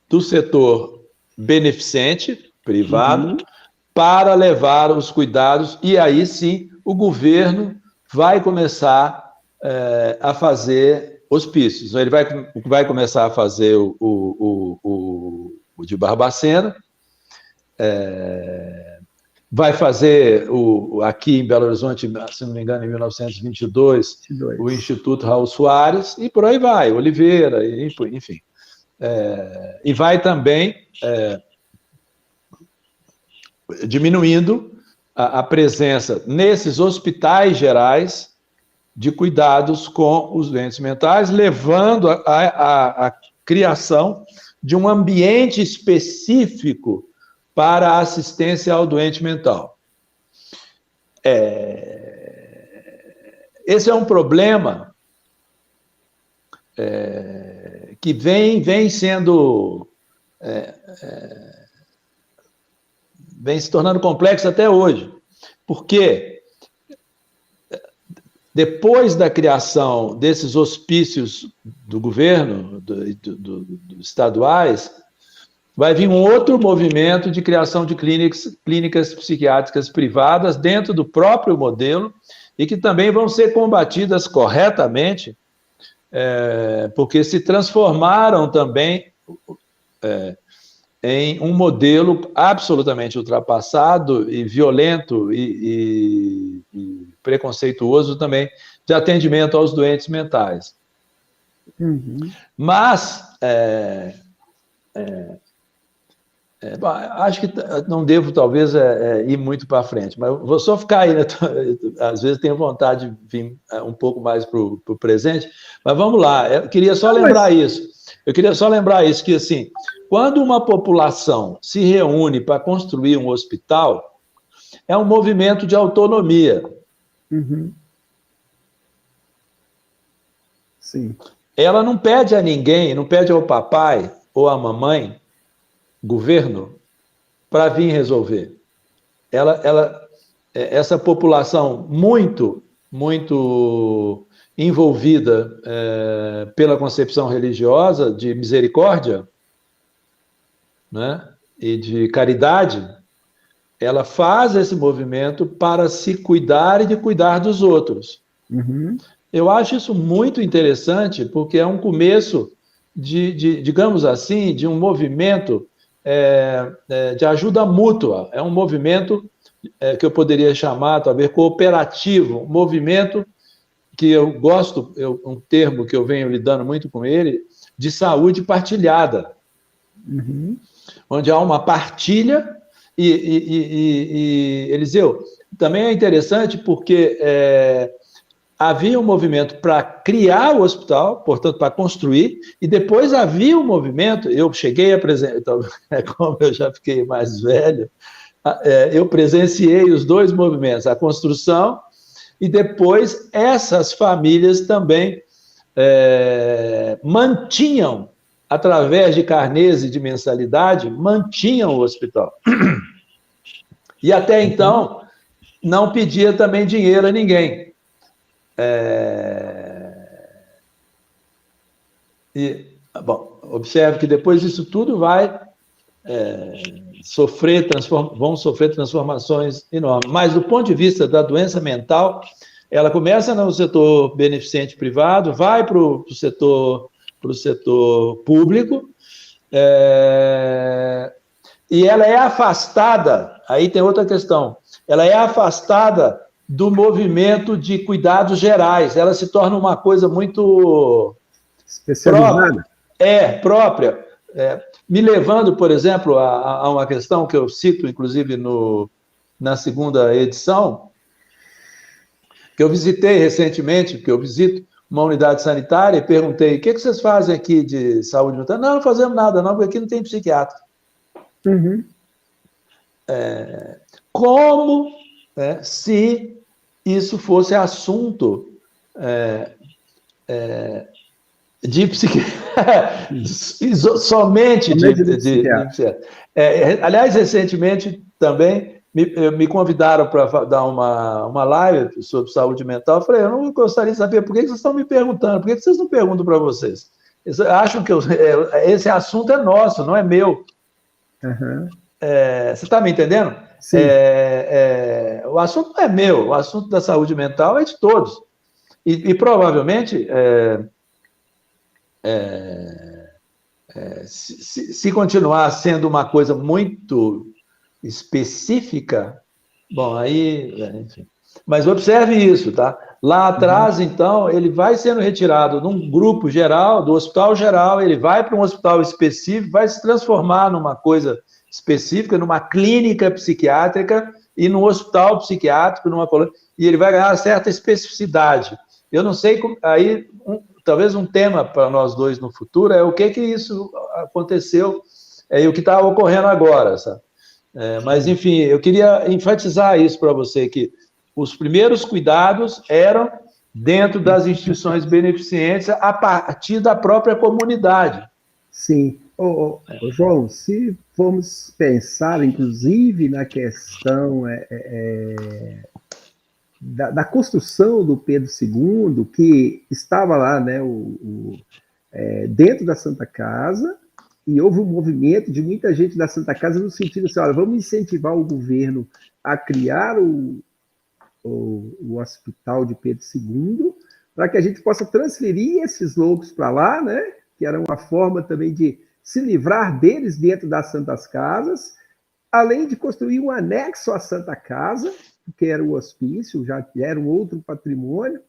do setor beneficente, privado, para levar os cuidados, e aí sim o governo vai começar a fazer hospícios. Ele vai começar a fazer o de Barbacena, vai fazer aqui em Belo Horizonte, se não me engano, em 1922, o Instituto Raul Soares, e por aí vai, Oliveira, enfim. E vai também diminuindo a presença nesses hospitais gerais de cuidados com os doentes mentais, levando à criação de um ambiente específico para a assistência ao doente mental. Esse é um problema que vem se tornando complexo até hoje, porque depois da criação desses hospícios do governo, dos estaduais, vai vir um outro movimento de criação de clínicas psiquiátricas privadas dentro do próprio modelo e que também vão ser combatidas corretamente, porque se transformaram também em um modelo absolutamente ultrapassado e violento e preconceituoso também de atendimento aos doentes mentais. Mas acho que não devo, talvez, ir muito para frente, mas vou só ficar aí, né? Às vezes tenho vontade de vir um pouco mais para o presente, mas vamos lá, eu queria só lembrar isso. Eu queria só lembrar isso, que assim, quando uma população se reúne para construir um hospital, é um movimento de autonomia.
Sim.
Ela não pede a ninguém, não pede ao papai ou à mamãe, governo, para vir resolver. essa população muito envolvida pela concepção religiosa de misericórdia, né, e de caridade, ela faz esse movimento para se cuidar e de cuidar dos outros.
Uhum.
Eu acho isso muito interessante, porque é um começo digamos assim, de um movimento de ajuda mútua. É um movimento que eu poderia chamar, talvez, cooperativo, um movimento que eu gosto, um termo que eu venho lidando muito com ele, de saúde partilhada,
Uhum.
onde há uma partilha e Eliseu, também é interessante porque havia um movimento para criar o hospital, portanto, para construir, e depois havia um movimento, eu cheguei a presenciar, como eu já fiquei mais velho, eu presenciei os dois movimentos, a construção, e depois essas famílias também mantinham, através de carnês e de mensalidade, mantinham o hospital. E até então, não pedia também dinheiro a ninguém. Bom, observe que depois disso tudo vai vão sofrer transformações enormes. Mas, do ponto de vista da doença mental, ela começa no setor beneficente privado, vai para o setor público, e ela é afastada, aí tem outra questão, ela é afastada do movimento de cuidados gerais, ela se torna uma coisa muito
especializada.
Própria. Me levando, por exemplo, a uma questão que eu cito, inclusive, na segunda edição, que eu visitei recentemente, porque eu visito uma unidade sanitária e perguntei, o que vocês fazem aqui de saúde mental? Não fazemos nada, não, porque aqui não tem psiquiatra.
Uhum.
Como se isso fosse assunto de somente de aliás, recentemente também me convidaram para dar uma live sobre saúde mental. Eu falei, eu não gostaria de saber por que vocês estão me perguntando, por que vocês não perguntam para vocês? Eles acham que esse assunto é nosso, não é meu.
Uhum.
Você está me entendendo?
Sim.
O assunto não é meu, o assunto da saúde mental é de todos. E provavelmente se continuar sendo uma coisa muito específica, bom, aí, enfim. Mas observe isso, tá? Lá atrás, então, ele vai sendo retirado de um grupo geral, do hospital geral, ele vai para um hospital específico, vai se transformar numa coisa específica, numa clínica psiquiátrica e num hospital psiquiátrico, e ele vai ganhar certa especificidade. Eu não sei, aí, talvez um tema para nós dois no futuro é o que isso aconteceu e o que está ocorrendo agora, sabe? Mas, enfim, eu queria enfatizar isso para você, que os primeiros cuidados eram dentro das instituições beneficentes a partir da própria comunidade.
Sim. João, se formos pensar, inclusive, na questão da construção do Pedro II, que estava lá, né, dentro da Santa Casa, e houve um movimento de muita gente da Santa Casa no sentido assim, olha, vamos incentivar o governo a criar o Hospital de Pedro II, para que a gente possa transferir esses loucos para lá, né, que era uma forma também de se livrar deles dentro das Santas Casas, além de construir um anexo à Santa Casa, que era o hospício, já que era um outro patrimônio,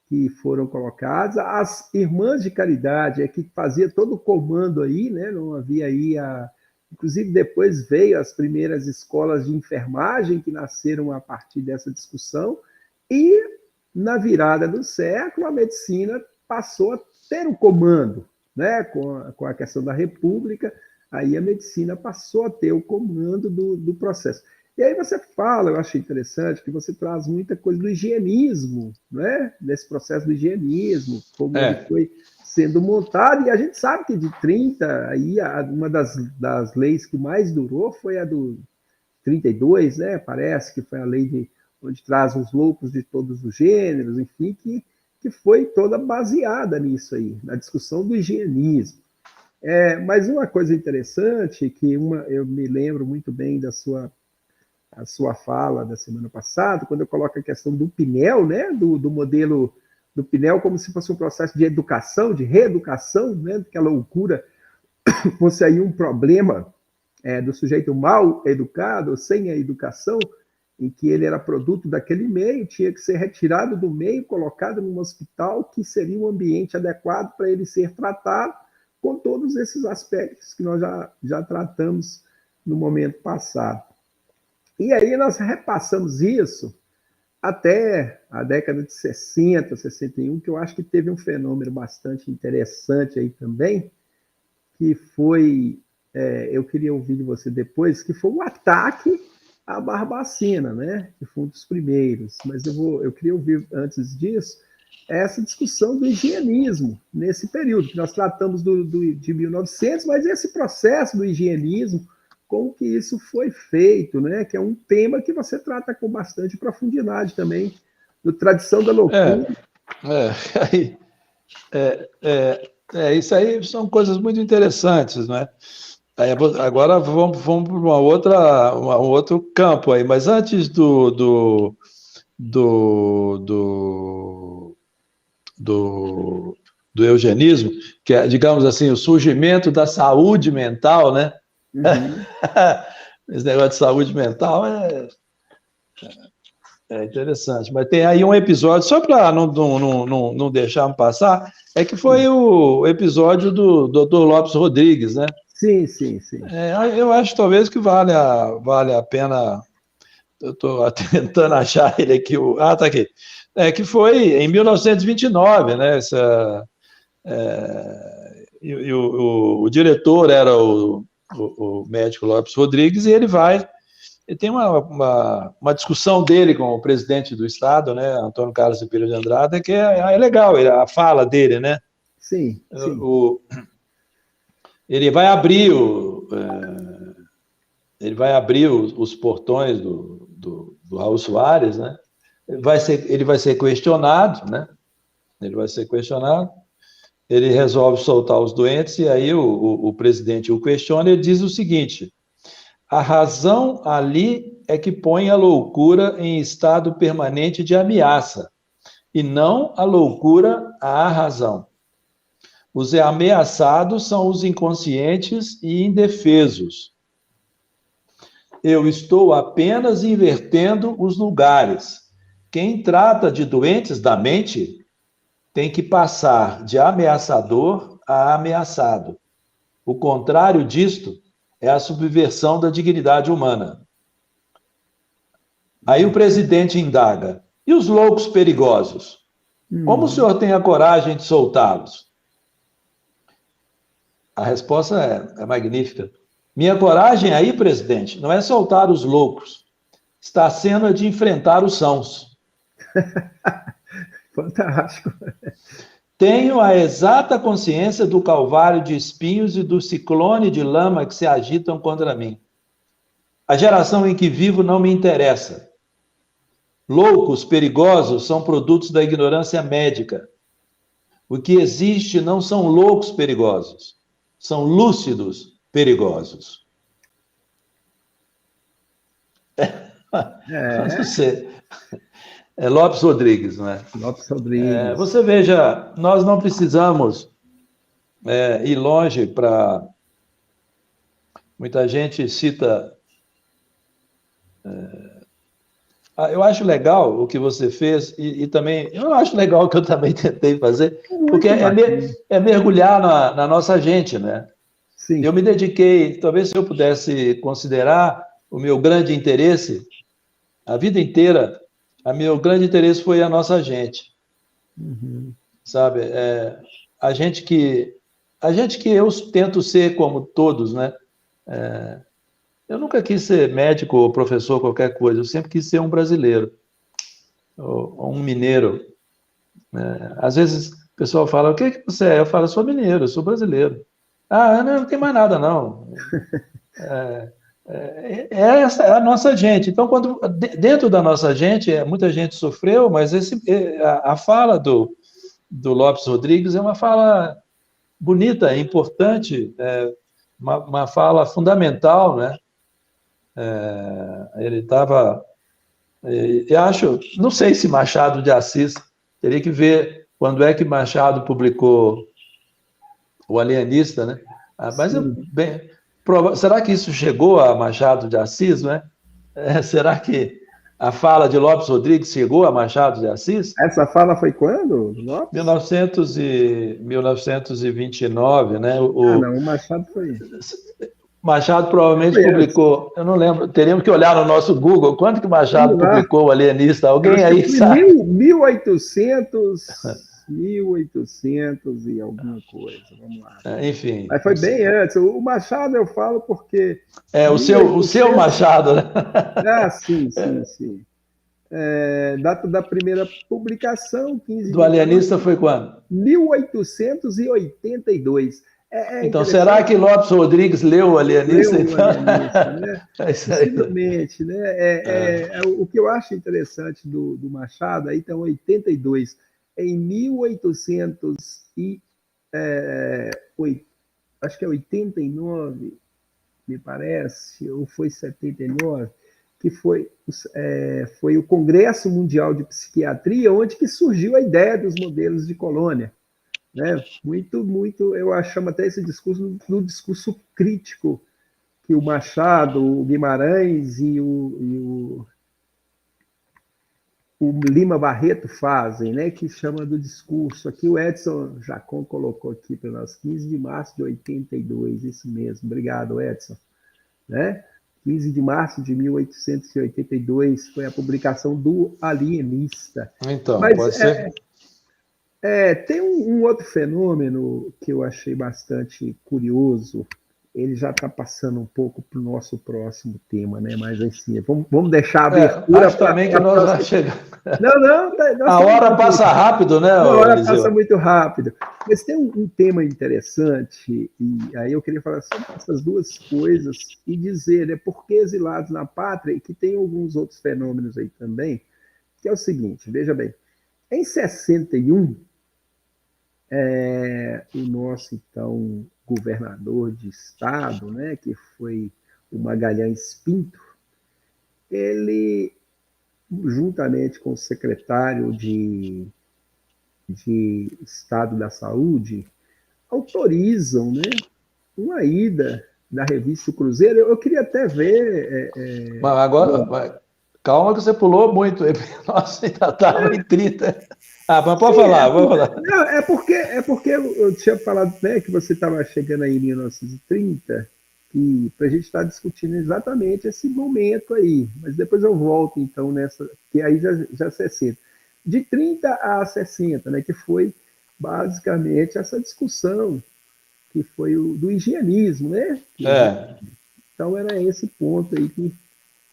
que foram colocadas. As irmãs de caridade que fazia todo o comando aí, né? Não havia aí inclusive depois veio as primeiras escolas de enfermagem que nasceram a partir dessa discussão, e na virada do século a medicina passou a ter o comando, né? Com a questão da República, aí a medicina passou a ter o comando do processo. E aí você fala, eu acho interessante, que você traz muita coisa do higienismo, né? Desse processo do higienismo, como ele foi sendo montado, e a gente sabe que de 30, aí uma das leis que mais durou foi a do 32, né, parece que foi a lei onde traz os loucos de todos os gêneros, enfim, que foi toda baseada nisso aí, na discussão do higienismo. Mas uma coisa interessante, eu me lembro muito bem a sua fala da semana passada, quando eu coloco a questão do Pinel, né, do modelo do Pinel como se fosse um processo de educação, de reeducação, né, que a loucura fosse aí um problema do sujeito mal educado, sem a educação, em que ele era produto daquele meio, tinha que ser retirado do meio, colocado num hospital que seria um ambiente adequado para ele ser tratado, com todos esses aspectos que nós já tratamos no momento passado. E aí nós repassamos isso até a década de 60, 61, que eu acho que teve um fenômeno bastante interessante aí também, que foi, eu queria ouvir de você depois, que foi o ataque à Barbacena, né? Que foi um dos primeiros. Mas eu queria ouvir antes disso essa discussão do higienismo nesse período, que nós tratamos de 1900, mas esse processo do higienismo, como que isso foi feito, né? Que é um tema que você trata com bastante profundidade também, do Tradição da Loucura.
Isso aí são coisas muito interessantes, né? Agora vamos para um outro campo aí, mas antes do eugenismo, que é, digamos assim, o surgimento da saúde mental, né? Uhum. Esse negócio de saúde mental é interessante. Mas tem aí um episódio, só para não deixar passar, que foi o episódio do Dr. Lopes Rodrigues, né?
Sim.
Eu acho talvez que vale a pena. Eu estou tentando achar ele aqui. Tá aqui. Que foi em 1929, né? O diretor era o médico Lopes Rodrigues, e ele tem uma discussão dele com o presidente do Estado, né, Antônio Carlos Filho de Andrade, que é legal, a fala dele, né?
Sim.
Ele vai abrir os portões do Raul Soares, né? Ele vai ser questionado, né? Ele resolve soltar os doentes, e aí o presidente o questiona, e ele diz o seguinte: a razão ali é que põe a loucura em estado permanente de ameaça, e não a loucura à razão. Os ameaçados são os inconscientes e indefesos. Eu estou apenas invertendo os lugares. Quem trata de doentes da mente tem que passar de ameaçador a ameaçado. O contrário disto é a subversão da dignidade humana. Aí o presidente indaga: e os loucos perigosos? Como o senhor tem a coragem de soltá-los? A resposta é magnífica. Minha coragem aí, presidente, não é soltar os loucos. Está sendo a de enfrentar os sãos.
Fantástico.
Tenho a exata consciência do calvário de espinhos e do ciclone de lama que se agitam contra mim. A geração em que vivo não me interessa. Loucos perigosos são produtos da ignorância médica. O que existe não são loucos perigosos, são lúcidos perigosos. Não sei. É Lopes Rodrigues, não é?
Lopes Rodrigues.
Você veja, nós não precisamos ir longe para... Muita gente cita... eu acho legal o que você fez, e também... Eu acho legal o que eu também tentei fazer, porque é mergulhar na nossa gente, né?
Sim.
Eu me dediquei, talvez se eu pudesse considerar o meu grande interesse, a vida inteira, o meu grande interesse foi a nossa gente.
Uhum.
Sabe? A gente que eu tento ser como todos, né? Eu nunca quis ser médico ou professor, qualquer coisa. Eu sempre quis ser um brasileiro, ou um mineiro. Às vezes o pessoal fala: o que você é? Eu falo: eu sou mineiro, eu sou brasileiro. Não tem mais nada, não. Essa é a nossa gente. Então, dentro da nossa gente, muita gente sofreu, mas a fala do Lopes Rodrigues é uma fala bonita, importante, uma fala fundamental, né? Ele estava, eu acho, não sei se Machado de Assis, teria que ver quando é que Machado publicou O Alienista, né? Mas, bem, será que isso chegou a Machado de Assis, né? Será que a fala de Lopes Rodrigues chegou a Machado de Assis?
Essa fala foi quando, Lopes?
1929, né?
Não, o Machado foi.
Machado provavelmente
Foi antes.
publicou, eu não lembro, teríamos que olhar no nosso Google, quando que Machado
Vamos lá.
publicou O Alienista?
Eu
Alguém
acho que
aí
foi
sabe?
1800 e alguma coisa. Vamos lá.
Enfim.
Mas foi bem antes. O Machado eu falo porque.
O seu Machado, né?
Sim. Data da primeira publicação, 15
Do Alienista foi quando?
1882.
Então, será que Lopes Rodrigues leu O Alienista?
Leu O Alienista, né?
Isso aí.
Possivelmente, né? O que eu acho interessante do Machado, aí então 82, em 89, me parece, ou foi 79, que foi o Congresso Mundial de Psiquiatria, onde que surgiu a ideia dos modelos de colônia. Né? Muito, eu chamo até esse discurso do discurso crítico que o Machado, o Guimarães e o Lima Barreto fazem, né? Que chama do discurso. Aqui o Edson Jacon colocou aqui para nós, 15 de março de 82, isso mesmo. Obrigado, Edson. Né? 15 de março de 1882 foi a publicação do Alienista.
Então, mas, pode ser.
Tem um outro fenômeno que eu achei bastante curioso. Ele já está passando um pouco para o nosso próximo tema, né? Mas assim, vamos deixar a abertura.
Acho também que nós vamos chegar.
Não.
A hora passa rápido, né?
A hora passa muito rápido. Mas tem um tema interessante, e aí eu queria falar sobre essas duas coisas e dizer, né, por que exilados na pátria, e que tem alguns outros fenômenos aí também, que é o seguinte, veja bem, em 61, o nosso, então, governador de estado, né, que foi o Magalhães Pinto, ele, juntamente com o secretário de Estado da Saúde, autorizam, né, uma ida da revista Cruzeiro. Eu queria até ver...
Mas agora, calma que você pulou muito. Nossa, ainda estava em 30. Mas pode falar, vamos falar.
Não, é porque eu tinha falado, né, que você estava chegando aí em 1930, e para a gente estar discutindo exatamente esse momento aí. Mas depois eu volto, então, nessa, que aí já 60. De 30 a 60, né, que foi basicamente essa discussão, que foi do higienismo, né? Então era esse ponto aí que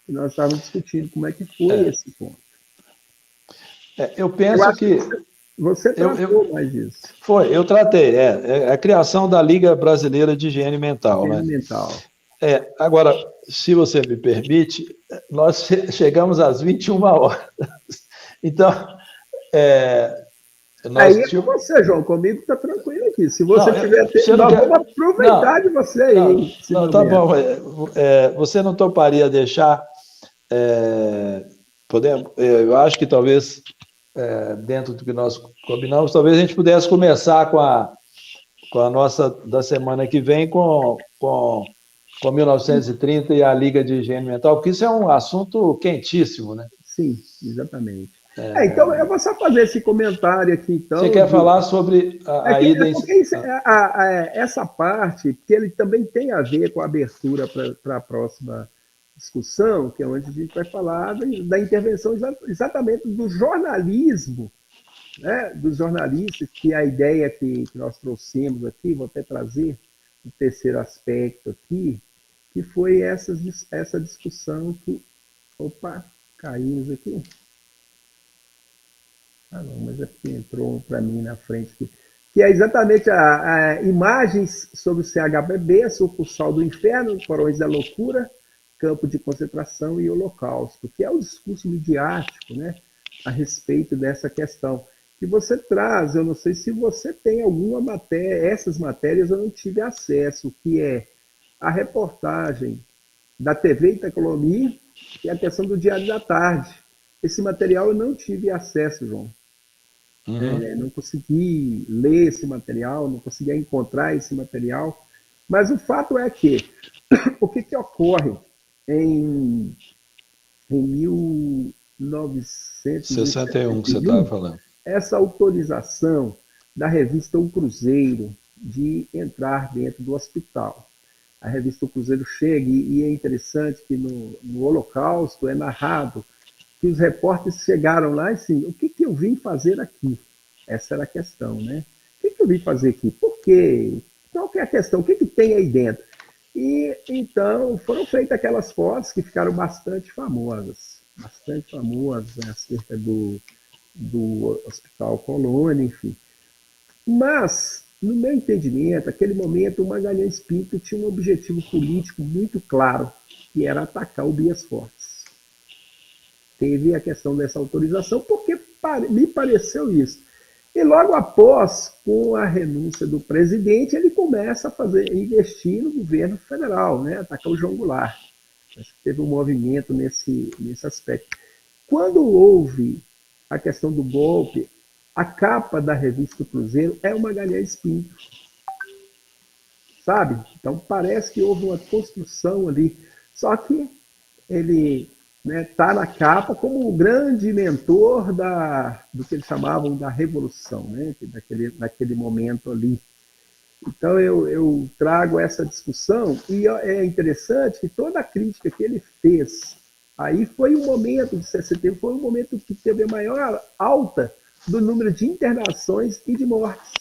nós estávamos discutindo, como é que foi esse ponto.
Eu penso que
você tratou mais disso.
Eu tratei. A criação da Liga Brasileira de Higiene Mental.
Higiene mental.
Agora, se você me permite, nós chegamos às 21 horas. Então,
aí é com você, João. Comigo está tranquilo aqui. Se você tiver tempo, nós vamos aproveitar de você aí.
Não, tá bom. Você não toparia deixar... eu acho que talvez, dentro do que nós combinamos, talvez a gente pudesse começar com a nossa da semana que vem, com 1930 e a Liga de Higiene Mental, porque isso é um assunto quentíssimo, né?
Sim, exatamente. Então, eu vou só fazer esse comentário aqui. Então,
você quer falar sobre a ida em...
Essa parte, que ele também tem a ver com a abertura para a próxima discussão, que é onde a gente vai falar da intervenção exatamente do jornalismo, né, dos jornalistas, que a ideia que nós trouxemos aqui, vou até trazer o terceiro aspecto aqui, que foi essa discussão que... Opa, caímos aqui. Não, mas é porque entrou para mim na frente aqui. Que é exatamente imagens sobre o CHPB, a sucursal do inferno, Porões da Loucura, campo de concentração e holocausto, que é o discurso midiático, né, a respeito dessa questão. Que você traz, eu não sei se você tem alguma matéria, essas matérias eu não tive acesso, que é a reportagem da TV Itacolomi e a questão do Diário da Tarde. Esse material eu não tive acesso, João. Não consegui ler esse material, não consegui encontrar esse material, mas o fato é que o que ocorre em
61 que você estava
1961,
falando.
essa autorização da revista O Cruzeiro de entrar dentro do hospital. A revista O Cruzeiro chega e é interessante que no Holocausto é narrado que os repórteres chegaram lá e assim, o que eu vim fazer aqui? Essa era a questão, né? O que eu vim fazer aqui? Por quê? Qual que é a questão? O que tem aí dentro? E então foram feitas aquelas fotos que ficaram bastante famosas acerca do Hospital Colônia, enfim. Mas, no meu entendimento, naquele momento, o Magalhães Pinto tinha um objetivo político muito claro, que era atacar o Bias Fortes. Teve a questão dessa autorização, porque me pareceu isso. E logo após, com a renúncia do presidente, ele começa a investir no governo federal, né? Atacar o João Goulart. Acho que teve um movimento nesse aspecto. Quando houve a questão do golpe, a capa da revista Cruzeiro é o Magalhães Pinto. Sabe? Então parece que houve uma construção ali. Só que ele está na capa como o grande mentor do que eles chamavam da Revolução, né? Daquele momento ali. Então eu trago essa discussão e é interessante que toda a crítica que ele fez, aí foi um momento de 61, foi um momento que teve a maior alta do número de internações e de mortes.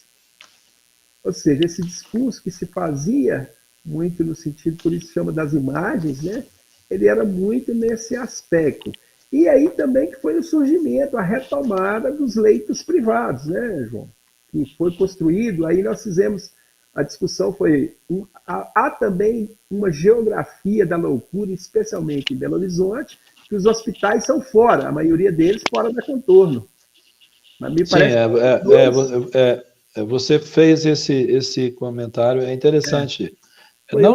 Ou seja, esse discurso que se fazia muito no sentido, por isso chama das imagens, né? Ele era muito nesse aspecto. E aí também que foi o surgimento, a retomada dos leitos privados, né, João? Que foi construído, aí nós fizemos, a discussão foi, há também uma geografia da loucura, especialmente em Belo Horizonte, que os hospitais são fora, a maioria deles fora da contorno. Mas me parece
você fez esse comentário, é interessante. Não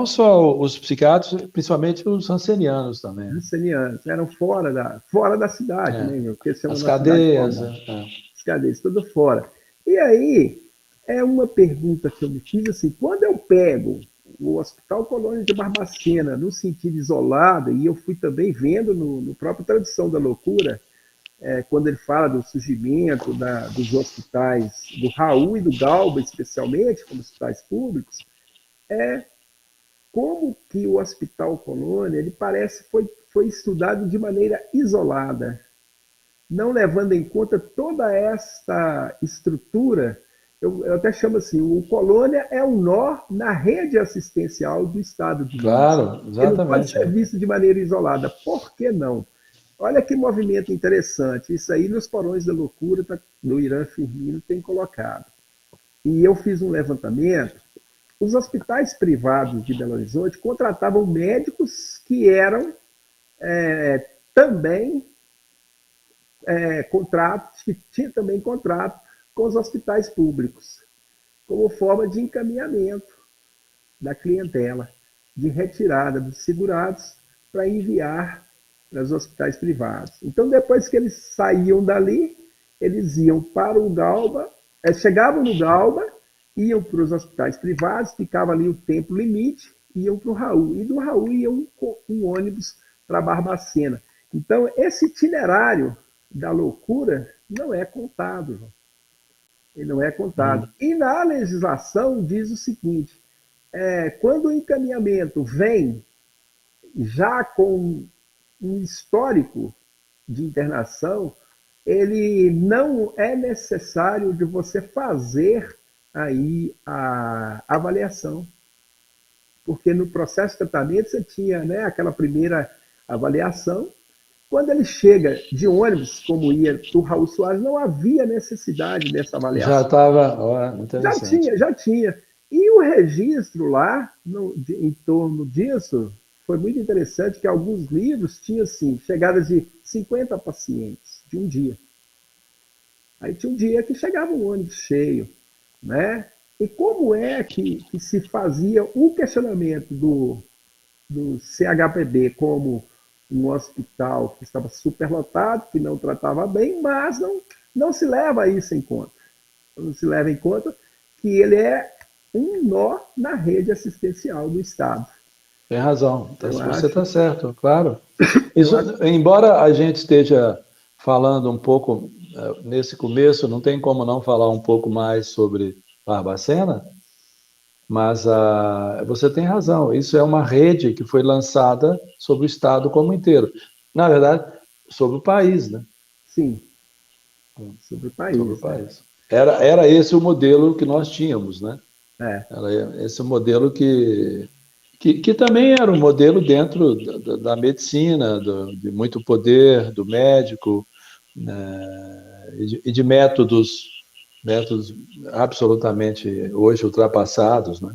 só os psiquiatras, principalmente os rancenianos também.
Rancenianos, eram fora da cidade, né? Porque
as cadeias.
As cadeias, tudo fora. E aí, é uma pergunta que eu me fiz assim, quando eu pego o Hospital Colônia de Barbacena no sentido isolado, e eu fui também vendo no próprio Tradição da Loucura, quando ele fala do surgimento dos hospitais, do Raul e do Galba, especialmente, como hospitais públicos, como que o Hospital Colônia, ele parece foi estudado de maneira isolada, não levando em conta toda esta estrutura. Eu até chamo assim, o Colônia é um nó na rede assistencial do Estado de Minas.
Claro, exatamente.
Ele não pode ser visto de maneira isolada. Por que não? Olha que movimento interessante. Isso aí nos Porões da Loucura do Irã Firmino tem colocado. E eu fiz um levantamento. Os hospitais privados de Belo Horizonte contratavam médicos que eram também que tinham também contrato com os hospitais públicos, como forma de encaminhamento da clientela, de retirada dos segurados para enviar para os hospitais privados. Então, depois que eles saíam dali, eles iam para o Galba, chegavam no Galba, iam para os hospitais privados, ficava ali o tempo limite, iam para o Raul. E do Raul iam um ônibus para Barbacena. Então, esse itinerário da loucura não é contado, João. Ele não é contado. E na legislação diz o seguinte, quando o encaminhamento vem já com um histórico de internação, ele não é necessário de você fazer aí a avaliação. Porque no processo de tratamento você tinha aquela primeira avaliação. Quando ele chega de ônibus, como ia o Raul Soares, não havia necessidade dessa avaliação.
Já estava, interessante.
Já tinha. E o registro lá, em torno disso, foi muito interessante que alguns livros tinham, assim, chegadas de 50 pacientes de um dia. Aí tinha um dia que chegava um ônibus cheio, né? E como é que se fazia o questionamento do CHPB como um hospital que estava superlotado, que não tratava bem, mas não se leva isso em conta. Não se leva em conta que ele é um nó na rede assistencial do Estado.
Tem razão, você está
acho,
certo, claro. Isso, embora a gente esteja falando um pouco, nesse começo, não tem como não falar um pouco mais sobre Barbacena, mas você tem razão, isso é uma rede que foi lançada sobre o Estado como inteiro. Na verdade, sobre o país, né?
Sim, sobre o país.
Sobre o país. Era esse o modelo que nós tínhamos, né?
É.
Era esse o modelo que também era um modelo dentro da medicina, de muito poder do médico, né, e de métodos absolutamente hoje ultrapassados, né?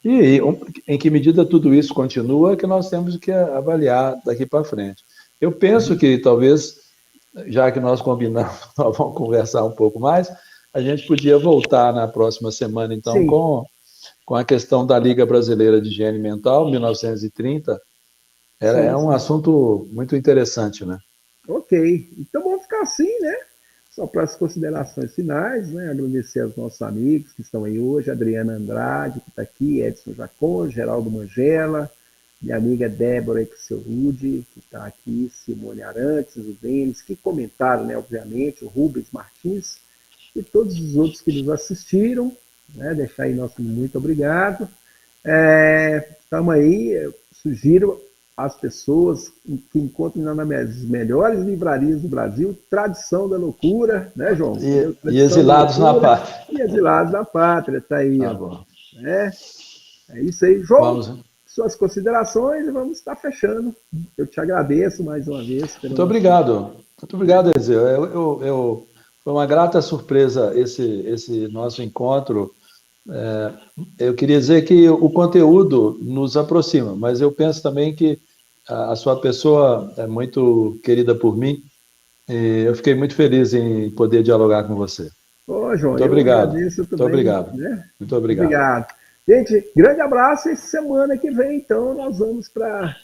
E em que medida tudo isso continua é que nós temos que avaliar daqui para frente. Eu penso que talvez, já que nós combinamos, nós vamos conversar um pouco mais, a gente podia voltar na próxima semana, então,
Sim.
com a questão da Liga Brasileira de Higiene Mental, 1930. É um assunto muito interessante, né?
Ok. Então vamos ficar assim, né? Só para as considerações finais, né? Agradecer aos nossos amigos que estão aí hoje, Adriana Andrade, que está aqui, Edson Jacon, Geraldo Mangela, minha amiga Débora Excelrude, que está aqui, Simone Arantes, o Denis, que comentaram, né? Obviamente, o Rubens Martins e todos os outros que nos assistiram, né? Deixar aí nosso muito obrigado. Estamos aí, sugiro às pessoas que encontram nas melhores livrarias do Brasil, Tradição da Loucura, né, João?
E Exilados na Pátria.
E Exilados na Pátria, está aí.
Tá bom.
É isso aí. João,
Vamos.
Suas considerações e vamos estar fechando. Eu te agradeço mais uma vez.
Muito obrigado. Muito obrigado, Ezio. Foi uma grata surpresa esse nosso encontro. Eu queria dizer que o conteúdo nos aproxima, mas eu penso também que a sua pessoa é muito querida por mim e eu fiquei muito feliz em poder dialogar com você.
João,
muito obrigado.
Agradeço também.
Muito obrigado.
Né?
Muito obrigado.
Obrigado. Gente, grande abraço. E semana que vem, então, nós vamos para a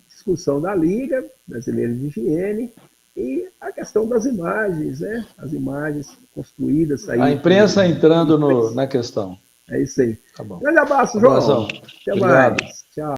discussão da Liga Brasileira de Higiene e a questão das imagens, né? As imagens construídas aí.
A imprensa entrando na questão.
É isso aí.
Tá bom.
Grande abraço, João.
Até mais.